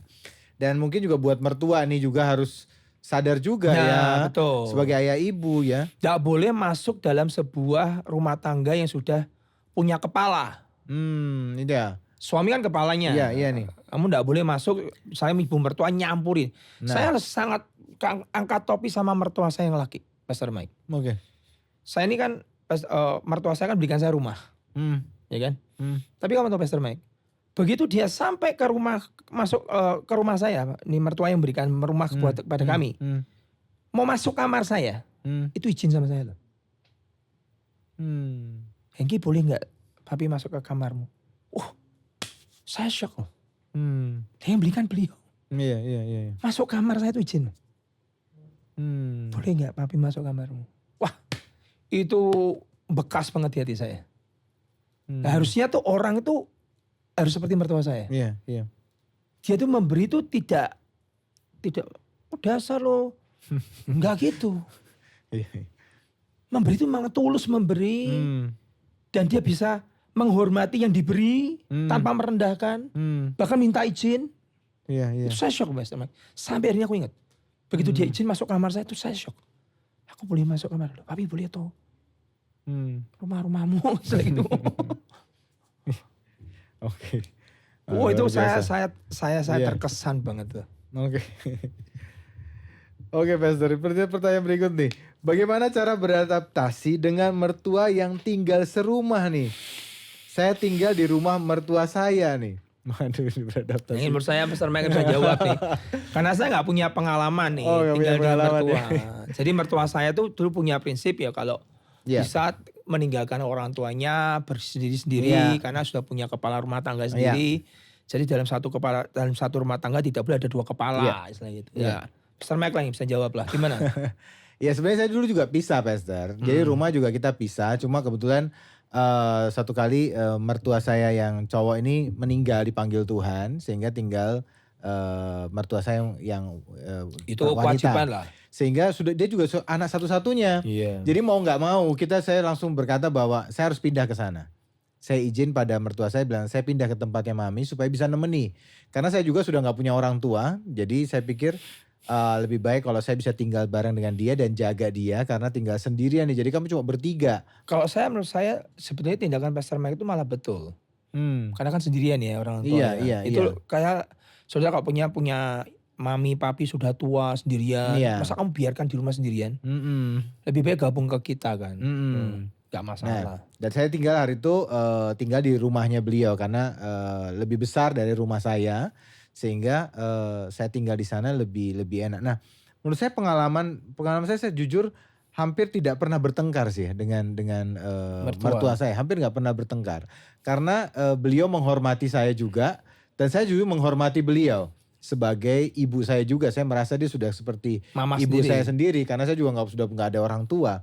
Dan mungkin juga buat mertua nih juga harus sadar juga ya, betul. Sebagai ayah ibu ya. Tidak boleh masuk dalam sebuah rumah tangga yang sudah punya kepala. Ini ya. Suami kan kepalanya. Iya nih. Kamu tidak boleh masuk, saya ibu mertua nyampurin. Saya harus sangat angkat topi sama mertua saya yang laki, Pastor Mike. Oke. Saya ini kan, mertua saya kan berikan saya rumah. Ya kan? Tapi kamu tahu Pastor Mike, begitu dia sampai ke rumah, masuk ke rumah saya, ini mertua yang berikan rumah kepada kami. Mau masuk kamar saya, itu izin sama saya loh. Hengki boleh nggak papi masuk ke kamarmu? Saya shock loh. Dia yang belikan beliau. Iya. Masuk kamar saya itu izin. Boleh nggak papi masuk kamarmu? Wah, itu bekas banget di hati saya. Nah, harusnya tuh orang itu harus seperti mertua saya. Iya. Dia tuh memberi itu tidak dasar loh. Enggak gitu. Memberi itu memang tulus memberi. Dan dia bisa menghormati yang diberi tanpa merendahkan. Bahkan minta izin. Iya. Itu saya shock Mas. Sampai akhirnya aku ingat. Begitu dia izin masuk kamar saya itu saya shock. Aku boleh masuk kamar dulu. Papi boleh tuh. Rumah-rumahmu. Gitu. Oke. Itu saya terkesan banget tuh. Oke Pastor, pertanyaan berikut nih. Bagaimana cara beradaptasi dengan mertua yang tinggal serumah nih? Saya tinggal di rumah mertua saya nih. Waduh, beradaptasi. Ini menurut saya Pastor Mike bisa jawab nih. Karena saya gak punya pengalaman nih tinggal dengan mertua. Jadi mertua saya tuh dulu punya prinsip ya kalau bisa meninggalkan orang tuanya bersendiri-sendiri karena sudah punya kepala rumah tangga sendiri. Jadi dalam satu rumah tangga tidak boleh ada 2 kepala istilahnya gitu. Ya. Pastor Mike lah yang bisa jawab lah. Gimana? Ya sebenarnya saya dulu juga pisah Pastor. Jadi rumah juga kita pisah. Cuma kebetulan satu kali mertua saya yang cowok ini meninggal dipanggil Tuhan. Sehingga tinggal mertua saya yang itu wanita. kewajiban lah. Sehingga dia juga anak satu-satunya. Jadi mau gak mau saya langsung berkata bahwa saya harus pindah ke sana. Saya izin pada mertua saya bilang saya pindah ke tempatnya mami supaya bisa nemeni. Karena saya juga sudah gak punya orang tua. Jadi saya pikir lebih baik kalau saya bisa tinggal bareng dengan dia dan jaga dia karena tinggal sendirian nih. Jadi kami cuma bertiga. Kalau menurut saya sebetulnya tindakan Pastor Mike itu malah betul. Karena kan sendirian ya orang tua. Iya. Itu kayak saudara kalau punya mami papi sudah tua sendirian. Masa kamu biarkan di rumah sendirian? Lebih baik gabung ke kita kan. Gak masalah. Dan saya tinggal hari itu tinggal di rumahnya beliau karena lebih besar dari rumah saya. Sehingga saya tinggal di sana lebih enak. Nah, menurut saya pengalaman saya jujur hampir tidak pernah bertengkar sih dengan mertua saya. Hampir nggak pernah bertengkar karena beliau menghormati saya juga dan saya juga menghormati beliau sebagai ibu saya juga. Saya merasa dia sudah seperti Mama ibu sendiri. saya sendiri karena saya juga nggak ada orang tua.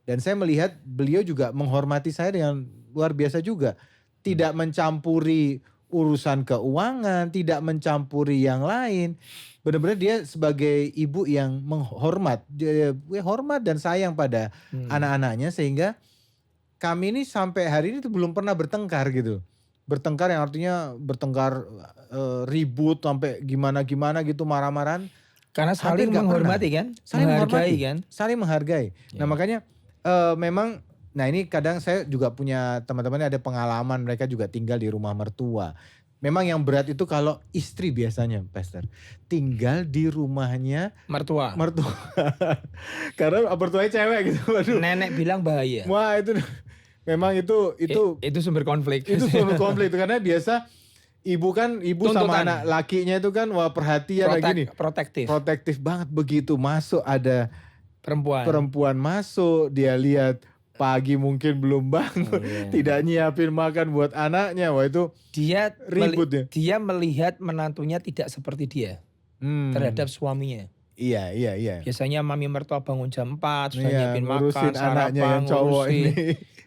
Dan saya melihat beliau juga menghormati saya dengan luar biasa juga. Tidak mencampuri urusan keuangan, tidak mencampuri yang lain. Benar-benar dia sebagai ibu yang menghormat, dia hormat dan sayang pada anak-anaknya, sehingga kami ini sampai hari ini tuh belum pernah bertengkar gitu. Bertengkar yang artinya bertengkar ribut sampai gimana-gimana gitu, marah-marahan. Karena saling menghormati kan, Saling menghargai menghormati, kan. saling menghargai. Nah makanya memang, nah ini kadang saya juga punya teman-teman ada pengalaman, mereka juga tinggal di rumah mertua. Memang yang berat itu kalau istri biasanya, Pastor, tinggal di rumahnya Mertua. Karena mertuanya cewek gitu. Waduh. Nenek bilang bahaya. Wah itu memang itu Itu sumber konflik. itu sumber konflik karena biasa ibu Tuntutan. sama anak lakinya itu kan wah perhatian gini. Protektif banget, begitu masuk ada perempuan masuk, dia lihat pagi mungkin belum bangun, tidak nyiapin makan buat anaknya, wah itu dia ribut ya. Dia melihat menantunya tidak seperti dia terhadap suaminya. Iya. Biasanya mami mertua bangun jam 4, sudah nyiapin ngurusin makan, anaknya sarapan, yang cowok ini.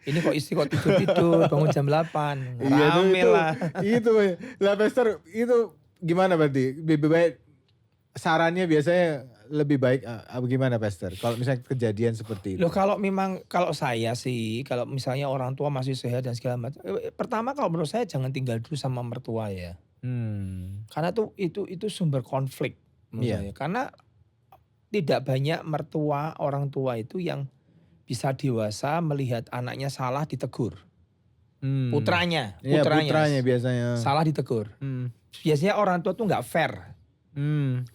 Ini kok istri kok tidur bangun jam 8. Rame lah. Itu lah Pastor, itu gimana berarti? Lebih baik sarannya biasanya lebih baik gimana Pastor? Kalau misalnya kejadian seperti itu. Loh kalau saya sih, kalau misalnya orang tua masih sehat dan segala macam, pertama kalau menurut saya jangan tinggal dulu sama mertua ya. Karena itu sumber konflik menurut saya. Karena tidak banyak mertua, orang tua itu yang bisa dewasa melihat anaknya salah ditegur. Putranya biasanya salah ditegur. Biasanya orang tua tuh nggak fair.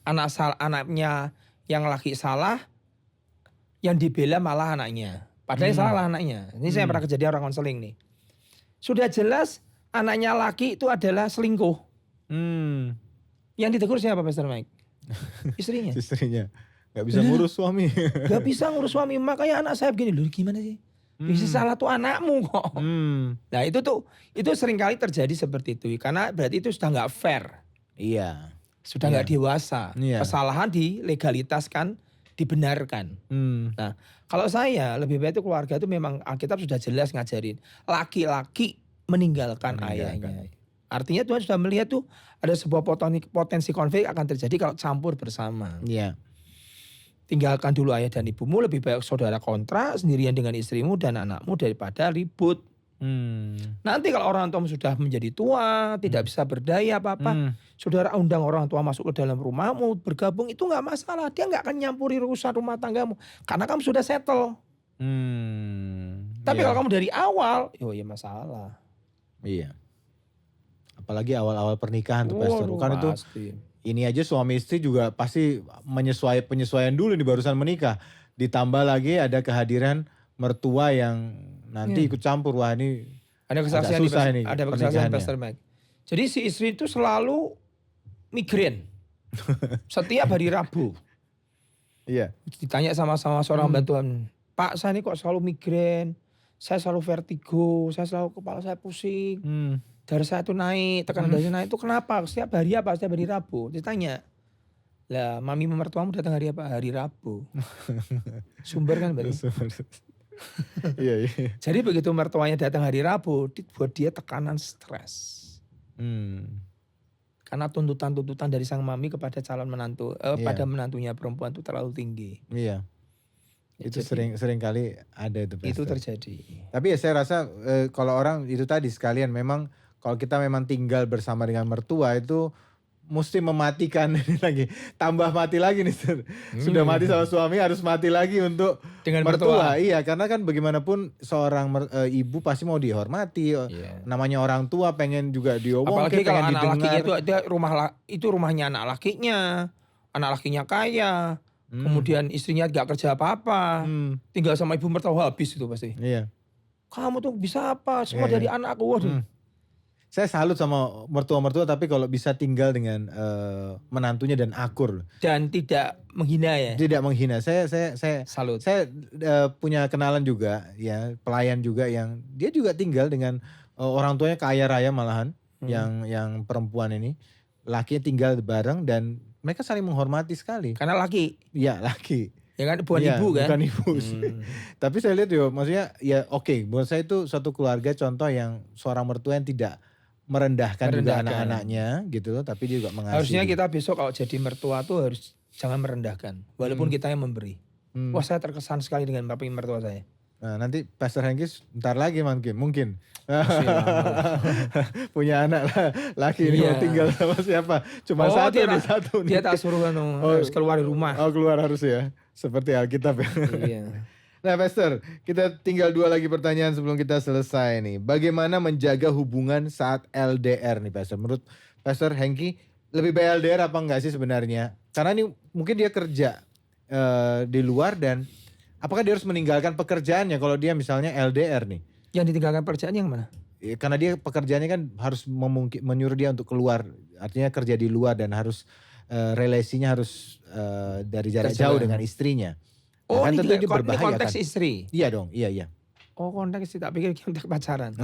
Anaknya yang laki salah, yang dibela malah anaknya. Padahal salah anaknya. Ini saya pernah kejadian orang konseling nih. Sudah jelas anaknya laki itu adalah selingkuh. Yang ditegur siapa Pastor Mike? Istrinya. Gak bisa ngurus suami. Gak bisa ngurus suami. Makanya anak saya begini. Loh gimana sih? Bisa salah tuh anakmu kok. Nah itu seringkali terjadi seperti itu. Karena berarti itu sudah gak fair. Iya. Sudah gak dewasa. Kesalahan dilegalitaskan, dibenarkan. Nah kalau saya lebih baik itu keluarga itu memang Alkitab sudah jelas ngajarin. Laki-laki meninggalkan ayahnya. Artinya Tuhan sudah melihat tuh ada sebuah potensi konflik akan terjadi kalau campur bersama. Iya. Tinggalkan dulu ayah dan ibumu, lebih baik saudara kontra sendirian dengan istrimu dan anakmu daripada ribut. Nanti kalau orang tua sudah menjadi tua, tidak bisa berdaya apa-apa, saudara undang orang tua masuk ke dalam rumahmu, bergabung, itu gak masalah. Dia gak akan nyampuri urusan rumah tanggamu, karena kamu sudah settle. Tapi kalau kamu dari awal, ya masalah. Iya. Apalagi awal-awal pernikahan tuh Pastor. Kan itu ini aja suami istri juga pasti penyesuaian dulu nih barusan menikah. Ditambah lagi ada kehadiran mertua yang nanti ikut campur. Wah ini ada kesaksian ada kesaksian Pastor Mike. Jadi si istri itu selalu migrain. Setiap hari Rabu. Iya. Ditanya sama seorang bantuan, Pak saya ini kok selalu migrain, saya selalu vertigo, kepala saya pusing. Darah saya tuh naik, tekanan darah naik, itu kenapa? Setiap hari apa? Setiap hari Rabu. Ditanya, lah mami mertuamu datang hari apa? Hari Rabu. Sumber kan berarti. Iya. Jadi begitu mertuanya datang hari Rabu, buat dia tekanan stres. Karena tuntutan-tuntutan dari sang mami kepada calon menantu, pada menantunya perempuan itu terlalu tinggi. Iya. Itu sering kali ada itu Pastor. Itu terjadi. Tapi ya saya rasa kalau orang itu tadi sekalian memang kalau kita memang tinggal bersama dengan mertua itu mesti mematikan ini lagi. Tambah mati lagi nih. Sudah mati sama suami harus mati lagi untuk dengan mertua. Iya karena kan bagaimanapun seorang ibu pasti mau dihormati. Namanya orang tua pengen juga diomongin. Apalagi kalau anak lakinya itu rumahnya anak lakinya kaya. Kemudian istrinya gak kerja apa-apa, tinggal sama ibu mertua habis itu pasti. Iya. Kamu tuh bisa apa? Semua dari anakku. Waduh. Saya salut sama mertua-mertua tapi kalau bisa tinggal dengan menantunya dan akur. Dan tidak menghina ya. Tidak menghina. Saya salut. Saya punya kenalan juga ya, pelayan juga yang dia juga tinggal dengan orang tuanya kaya raya malahan, yang perempuan ini. Lakinya tinggal bareng dan mereka saling menghormati sekali. Karena laki. Iya laki. Ya kan bukan ibu kan. Bukan ibu. Tapi saya lihat maksudnya ya oke. Buat saya itu suatu keluarga contoh yang seorang mertua yang tidak merendahkan juga Merendahkan. anak-anaknya gitu loh, tapi dia juga mengasihi. Harusnya kita besok kalau jadi mertua tuh harus jangan merendahkan. Walaupun kita yang memberi. Wah, saya terkesan sekali dengan bapak mertua saya. Nah, nanti Pastor Hengki ntar lagi mungkin. Masih lama. Punya anak laki ini mau tinggal sama siapa? Cuma satu dia nih, satu nih. Dia tak suruh harus keluar dari rumah. Oh, keluar harus ya. Seperti Alkitab ya. Iya. Nah, Pastor, kita tinggal 2 lagi pertanyaan sebelum kita selesai nih. Bagaimana menjaga hubungan saat LDR nih, Pastor? Menurut Pastor Hengki, lebih baik LDR apa enggak sih sebenarnya? Karena ini mungkin dia kerja di luar, dan apakah dia harus meninggalkan pekerjaannya kalau dia misalnya LDR nih? Yang ditinggalkan pekerjaan yang mana? Karena dia pekerjaannya kan harus menyuruh dia untuk keluar. Artinya kerja di luar dan harus relasinya harus dari jarak jauh dengan istrinya. Oh, kan ini tentu ini berbahaya konteks kan? istri. Iya dong, iya. Oh, konteks istri, tak pikir konteks pacaran.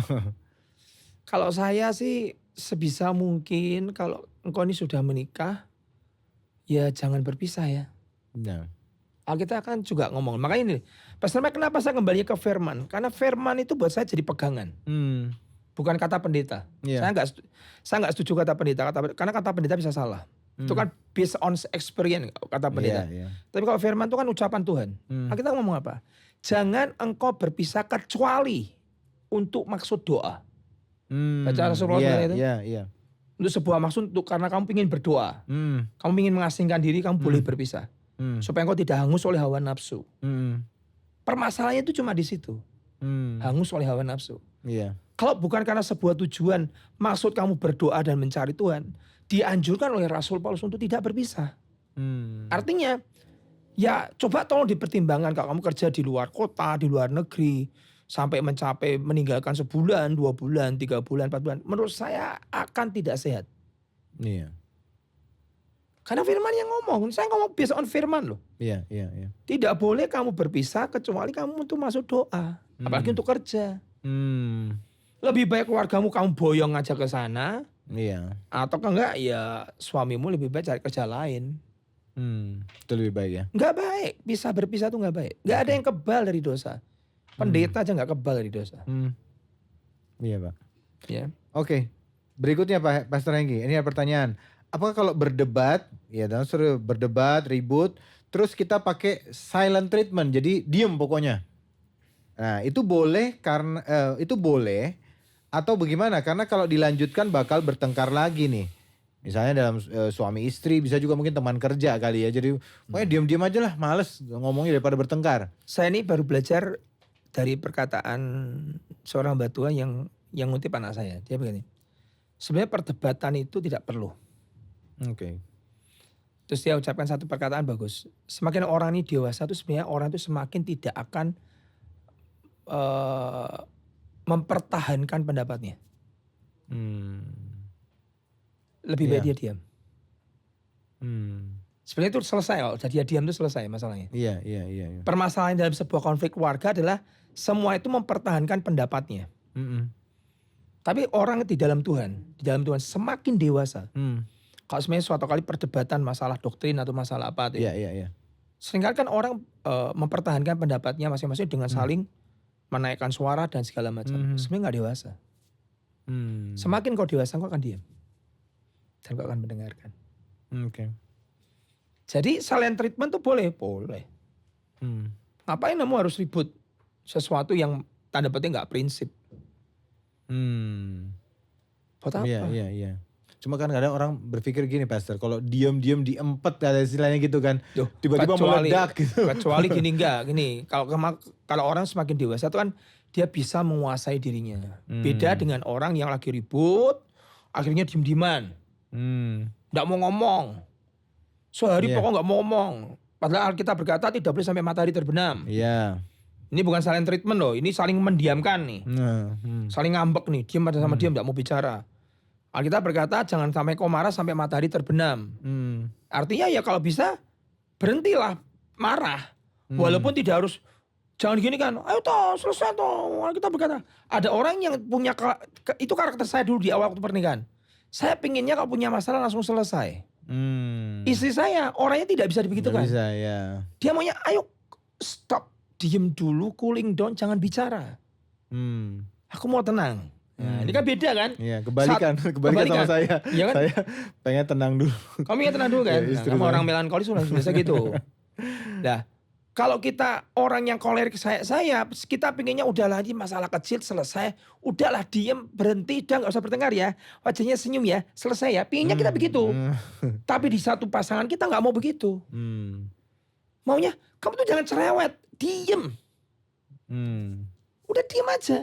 Kalau saya sih sebisa mungkin kalau engkau ini sudah menikah, ya jangan berpisah ya. Nah. Alkitab kan juga ngomong. Makanya ini, Pastor Mike, kenapa saya kembali ke firman? Karena firman itu buat saya jadi pegangan. Bukan kata pendeta. Yeah. Saya nggak setuju kata pendeta, karena kata pendeta bisa salah. Itu kan based on experience kata pendeta. Tapi kalau firman itu kan ucapan Tuhan. Kita ngomong apa? Jangan engkau berpisah kecuali untuk maksud doa. Baca Rasulullah itu. Iya. Untuk sebuah maksud, karena kamu ingin berdoa. Kamu ingin mengasingkan diri, kamu boleh berpisah. Supaya engkau tidak hangus oleh hawa nafsu. Permasalahannya itu cuma di situ. Hangus oleh hawa nafsu. Iya. Kalau bukan karena sebuah tujuan, maksud kamu berdoa dan mencari Tuhan, dianjurkan oleh Rasul Paulus untuk tidak berpisah. Artinya, ya coba tolong dipertimbangkan kalau kamu kerja di luar kota, di luar negeri, sampai mencapai meninggalkan sebulan, 2 bulan, 3 bulan, 4 bulan. Menurut saya akan tidak sehat. Iya. Karena firman yang ngomong, saya ngomong based on firman loh. Iya. Tidak boleh kamu berpisah kecuali kamu untuk masuk doa. Apalagi untuk kerja. Lebih baik keluargamu kamu boyong aja ke sana. Iya. Atau enggak ya suamimu lebih baik cari kerja lain. Itu lebih baik ya. Enggak baik, bisa berpisah tuh enggak baik. Enggak ada yang kebal dari dosa. Pendeta aja enggak kebal dari dosa. Iya, Pak. Ya. Oke. Berikutnya Pak Pastor Hengki, ini ada pertanyaan. Apakah kalau berdebat, ya dan suruh berdebat, ribut, terus kita pakai silent treatment, jadi diem pokoknya. Nah, itu boleh karena itu boleh atau bagaimana? Karena kalau dilanjutkan bakal bertengkar lagi nih. Misalnya dalam suami istri, bisa juga mungkin teman kerja kali ya. Jadi pokoknya diem-diem aja lah, males ngomongnya daripada bertengkar. Saya ini baru belajar dari perkataan seorang hamba Tuhan yang ngutip anak saya. Dia begini, sebenarnya perdebatan itu tidak perlu. Oke. Terus dia ucapkan satu perkataan bagus. Semakin orang ini dewasa itu sebenarnya orang itu semakin tidak akan mempertahankan pendapatnya. Lebih baik dia diam. Sebenarnya itu selesai kalau dia diam itu selesai masalahnya. Iya. Permasalahan dalam sebuah konflik keluarga adalah semua itu mempertahankan pendapatnya. Tapi orang di dalam Tuhan semakin dewasa. Kalau sebenarnya suatu kali perdebatan masalah doktrin atau masalah apa itu. Iya. Seringkali kan orang mempertahankan pendapatnya masing-masing dengan saling menaikkan suara dan segala macam. Sebenarnya nggak dewasa. Semakin kau dewasa kau akan diam. Dan kau akan mendengarkan. Oke. Jadi silent treatment tuh boleh. Ngapain kamu harus ribut sesuatu yang tanda petik nggak prinsip? Buat apa? Iya. Cuma kan kadang orang berpikir gini Pastor, kalau diam-diam diempet ada istilahnya gitu kan. Tiba-tiba meledak gitu. Kecuali gini. Kalau orang semakin dewasa tuh kan dia bisa menguasai dirinya. Beda dengan orang yang lagi ribut, akhirnya diem-dieman. Nggak mau ngomong. Sehari pokoknya nggak mau ngomong. Padahal kita berkata tidak boleh sampai matahari terbenam. Iya. Ini bukan silent treatment loh, ini saling mendiamkan nih. Saling ngambek nih, diam pada sama diam, nggak mau bicara. Alkitab berkata jangan sampai kau marah sampai matahari terbenam. Artinya ya kalau bisa berhentilah marah. Walaupun tidak harus, jangan gini kan, ayo toh selesai toh. Alkitab berkata ada orang yang punya, itu karakter saya dulu di awal waktu pernikahan. Saya pinginnya kalau punya masalah langsung selesai. Istri saya orangnya tidak bisa dibegitukan. Bisa ya. Dia maunya ayo stop, diem dulu, cooling down, jangan bicara. Aku mau tenang. Nah, ini kan beda kan? Iya, kebalikan sama kebalikan. saya. Iya kan? Saya pengen tenang dulu. Kamu yang tenang dulu kan? Ya, Nah, istri kamu saya. orang melankolis sudah biasa gitu. Nah, kalau kita orang yang kolerik saya kita pinginnya udahlah ini masalah kecil selesai, udahlah diem berhenti, udah nggak usah bertengkar ya, wajahnya senyum ya, selesai ya. Pinginnya kita begitu. Tapi di satu pasangan kita nggak mau begitu. Maunya kamu tuh jangan cerewet, diem. Udah diem aja.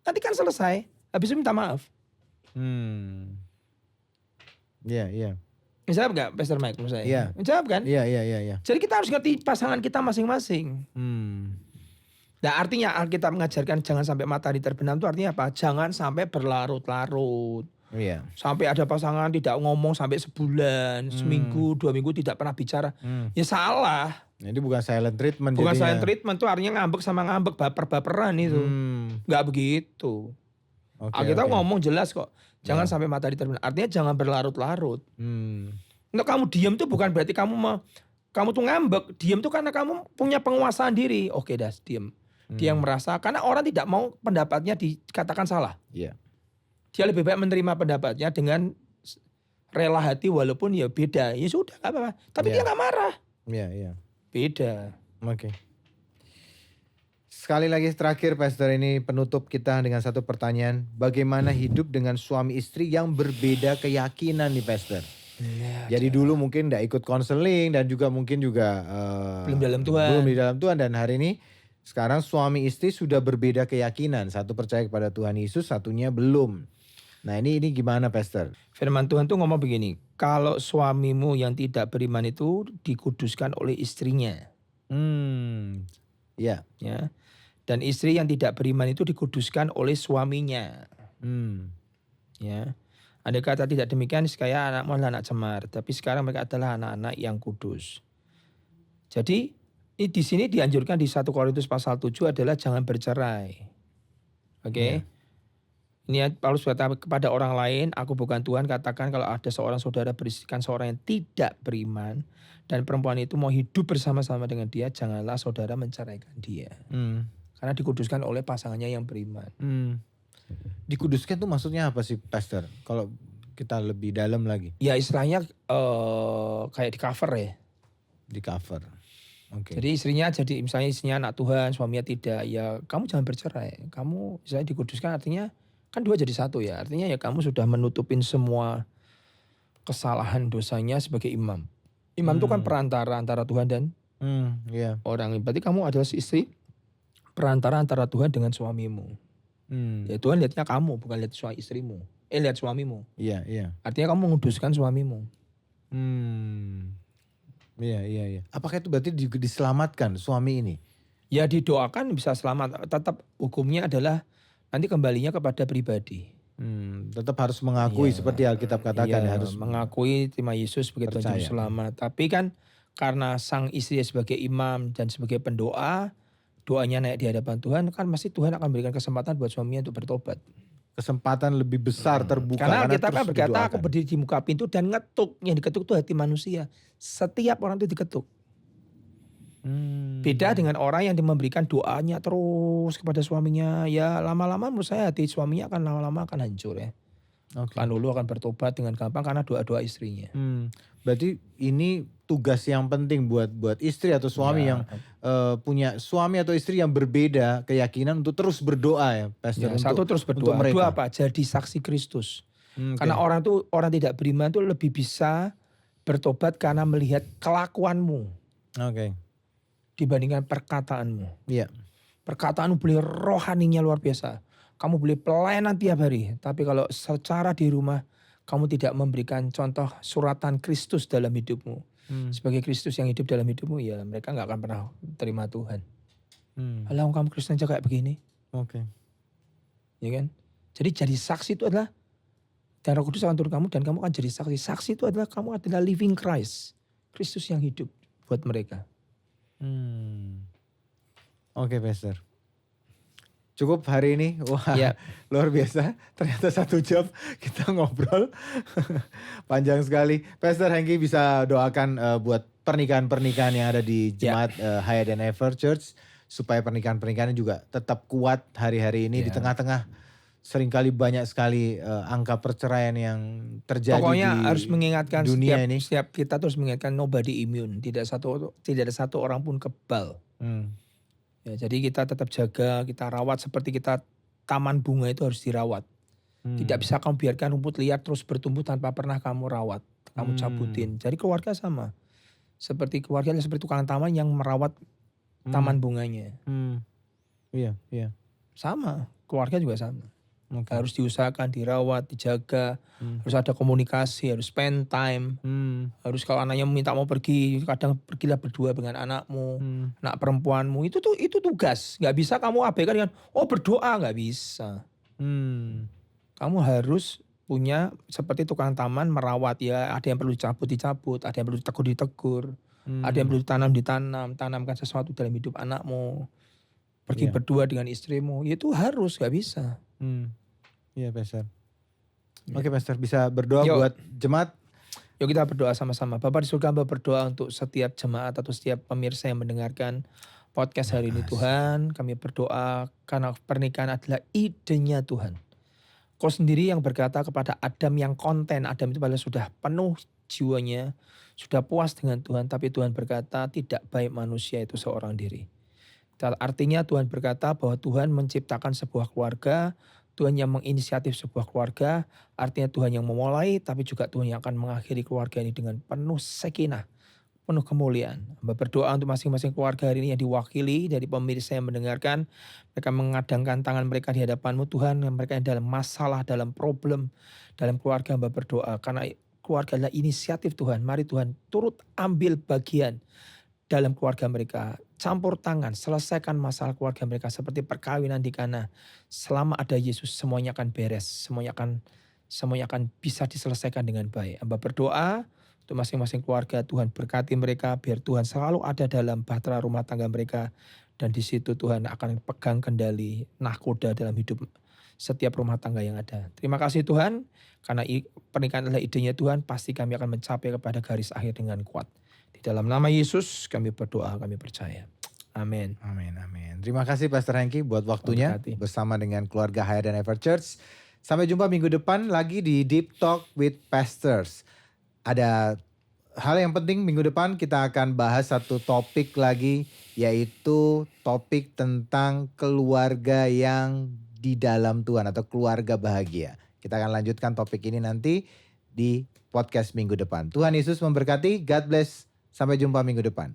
Nanti kan selesai, habis itu minta maaf. Iya. Menjawab nggak, Pastor Mike menurut saya? Iya. Menjawab kan? Iya. Jadi kita harus ngerti pasangan kita masing-masing. Nah artinya Alkitab mengajarkan jangan sampai matahari terbenam itu artinya apa? Jangan sampai berlarut-larut. Iya. Sampai ada pasangan tidak ngomong sampai sebulan, seminggu, 2 minggu tidak pernah bicara. Ya salah. Jadi bukan silent treatment. Bukan jadinya. silent treatment itu artinya ngambek sama ngambek, baper-baperan itu. Nggak begitu. Alkitab ngomong jelas kok. Jangan sampai matahari terbenam. Artinya jangan berlarut-larut. Untuk kamu diam itu bukan berarti kamu tuh ngambek. Diam tuh karena kamu punya penguasaan diri. Oke dah, diam. Dia yang merasa, karena orang tidak mau pendapatnya dikatakan salah. Iya. Dia lebih baik menerima pendapatnya dengan rela hati walaupun ya beda. Ya sudah gak apa-apa. Tapi dia gak marah. Iya. Beda. Oke. Sekali lagi terakhir Pastor, ini penutup kita dengan satu pertanyaan. Bagaimana hidup dengan suami istri yang berbeda keyakinan nih Pastor? Jadi dulu mungkin gak ikut konseling dan juga mungkin juga belum dalam Tuhan. Belum di dalam Tuhan, dan hari ini sekarang suami istri sudah berbeda keyakinan. Satu percaya kepada Tuhan Yesus, satunya belum. Nah ini gimana Pastor? Firman Tuhan tuh ngomong begini. Kalau suamimu yang tidak beriman itu dikuduskan oleh istrinya. Iya. Ya. Dan istri yang tidak beriman itu dikuduskan oleh suaminya. Ya. Andai kata tidak demikian, sekaya anakmu adalah anak cemar. Tapi sekarang mereka adalah anak-anak yang kudus. Jadi di sini dianjurkan di 1 Korintus pasal 7 adalah jangan bercerai. Oke. Ini Paulus berkata kepada orang lain, aku bukan Tuhan, katakan kalau ada seorang saudara beristrikan seorang yang tidak beriman dan perempuan itu mau hidup bersama-sama dengan dia, janganlah saudara menceraikan dia. Karena dikuduskan oleh pasangannya yang beriman. Dikuduskan tuh maksudnya apa sih Pastor? Kalau kita lebih dalam lagi. Ya istilahnya kayak di cover ya. Di cover. Oke. Jadi misalnya istrinya anak Tuhan, suaminya tidak, ya kamu jangan bercerai. Kamu misalnya dikuduskan artinya kan 2 jadi 1 ya. Artinya ya kamu sudah menutupin semua kesalahan dosanya sebagai imam. Imam itu kan perantara antara Tuhan dan orang. Berarti kamu adalah istri perantara antara Tuhan dengan suamimu. Ya Tuhan lihatnya kamu, bukan lihat istrimu. Lihat suamimu. Iya. Artinya kamu menguduskan suamimu. Iya. Apakah itu berarti diselamatkan suami ini? Ya didoakan bisa selamat. Tetap hukumnya adalah nanti kembalinya kepada pribadi. Tetap harus mengakui seperti Alkitab katakan harus mengakui terima Yesus sebagai Tuhan Juru Selamat. Tapi kan karena sang istri sebagai imam dan sebagai pendoa, doanya naik di hadapan Tuhan, kan pasti Tuhan akan berikan kesempatan buat suaminya untuk bertobat. Kesempatan lebih besar terbuka. Karena Alkitab kan terus berkata didoakan. aku berdiri di muka pintu dan ngetuk. Yang diketuk itu hati manusia. Setiap orang itu diketuk. Beda dengan orang yang memberikan doanya terus kepada suaminya. Ya lama-lama menurut saya hati suaminya akan lama-lama akan hancur ya. Kan dulu akan bertobat dengan gampang karena doa-doa istrinya. Berarti ini tugas yang penting buat istri atau suami yang punya suami atau istri yang berbeda keyakinan untuk terus berdoa ya Pastor. Satu terus berdoa. Dua apa? Jadi saksi Kristus. Karena orang tidak beriman itu lebih bisa bertobat karena melihat kelakuanmu. Dibandingkan perkataanmu. Iya. Perkataanmu boleh rohaninya luar biasa. Kamu boleh pelayanan tiap hari. Tapi kalau secara di rumah kamu tidak memberikan contoh suratan Kristus dalam hidupmu. Sebagai Kristus yang hidup dalam hidupmu, ya mereka gak akan pernah terima Tuhan. Alah kamu Kristen aja kayak begini. Ya kan? Jadi saksi itu adalah, dan Roh Kudus akan turun kamu dan kamu akan jadi saksi. Saksi itu adalah kamu adalah living Christ. Kristus yang hidup buat mereka. Oke Pastor. Cukup hari ini. Wah luar biasa. Ternyata 1 jam kita ngobrol. Panjang sekali. Pastor Hengki bisa doakan buat pernikahan-pernikahan yang ada di Jemaat Higher Than Ever Church. Supaya pernikahan-pernikahan juga tetap kuat hari-hari ini di tengah-tengah seringkali banyak sekali angka perceraian yang terjadi Pokoknya di harus mengingatkan dunia ini. setiap kita terus mengingatkan nobody immune. Tidak ada satu orang pun kebal. Ya, jadi kita tetap jaga, kita rawat seperti kita taman bunga itu harus dirawat. Tidak bisa kamu biarkan rumput liar terus bertumbuh tanpa pernah kamu rawat, kamu cabutin. Jadi keluarga sama. Seperti keluarga seperti tukang taman yang merawat taman bunganya. Iya. Sama, keluarga juga sama. Okay. Harus diusahakan, dirawat, dijaga, harus ada komunikasi, harus spend time. Harus kalau anaknya minta mau pergi, kadang pergilah berdua dengan anakmu, anak perempuanmu. Itu tugas. Nggak bisa kamu abaikan dengan berdoa, nggak bisa. Kamu harus punya seperti tukang taman merawat ya. Ada yang perlu dicabut, ada yang perlu ditegur, ada yang perlu ditanam, tanamkan sesuatu dalam hidup anakmu. Pergi berdua dengan istrimu, itu harus, nggak bisa. Iya Pastor. Oke Pastor, bisa berdoa buat jemaat. Yuk kita berdoa sama-sama. Bapak di surga, Hamba berdoa untuk setiap jemaat atau setiap pemirsa yang mendengarkan podcast hari ini Tuhan. Kami berdoa karena pernikahan adalah idenya Tuhan. Kau sendiri yang berkata kepada Adam yang konten. Adam itu padahal sudah penuh jiwanya, sudah puas dengan Tuhan. Tapi Tuhan berkata tidak baik manusia itu seorang diri. Artinya Tuhan berkata bahwa Tuhan menciptakan sebuah keluarga, Tuhan yang menginisiatif sebuah keluarga, artinya Tuhan yang memulai, tapi juga Tuhan yang akan mengakhiri keluarga ini dengan penuh sakinah, penuh kemuliaan. Hamba berdoa untuk masing-masing keluarga hari ini yang diwakili dari pemirsa yang mendengarkan, mereka mengadangkan tangan mereka di hadapan-Mu Tuhan, mereka yang dalam masalah, dalam problem, dalam keluarga. Hamba berdoa karena keluarga adalah inisiatif Tuhan. Mari Tuhan turut ambil bagian dalam keluarga mereka. Campur tangan, selesaikan masalah keluarga mereka seperti perkawinan di Kana. Selama ada Yesus semuanya akan beres, semuanya akan bisa diselesaikan dengan baik. Hamba berdoa untuk masing-masing keluarga, Tuhan berkati mereka biar Tuhan selalu ada dalam bahtera rumah tangga mereka. Dan di situ Tuhan akan pegang kendali nahkoda dalam hidup setiap rumah tangga yang ada. Terima kasih Tuhan, karena pernikahan adalah idenya Tuhan, pasti kami akan mencapai kepada garis akhir dengan kuat. Di dalam nama Yesus kami berdoa, kami percaya. Amin. Terima kasih Pastor Hengki buat waktunya bersama dengan keluarga Higher Than Ever Church. Sampai jumpa minggu depan lagi di Deep Talk with Pastors. Ada hal yang penting minggu depan kita akan bahas satu topik lagi, yaitu topik tentang keluarga yang di dalam Tuhan atau keluarga bahagia. Kita akan lanjutkan topik ini nanti di podcast minggu depan. Tuhan Yesus memberkati. God bless. Sampai jumpa minggu depan.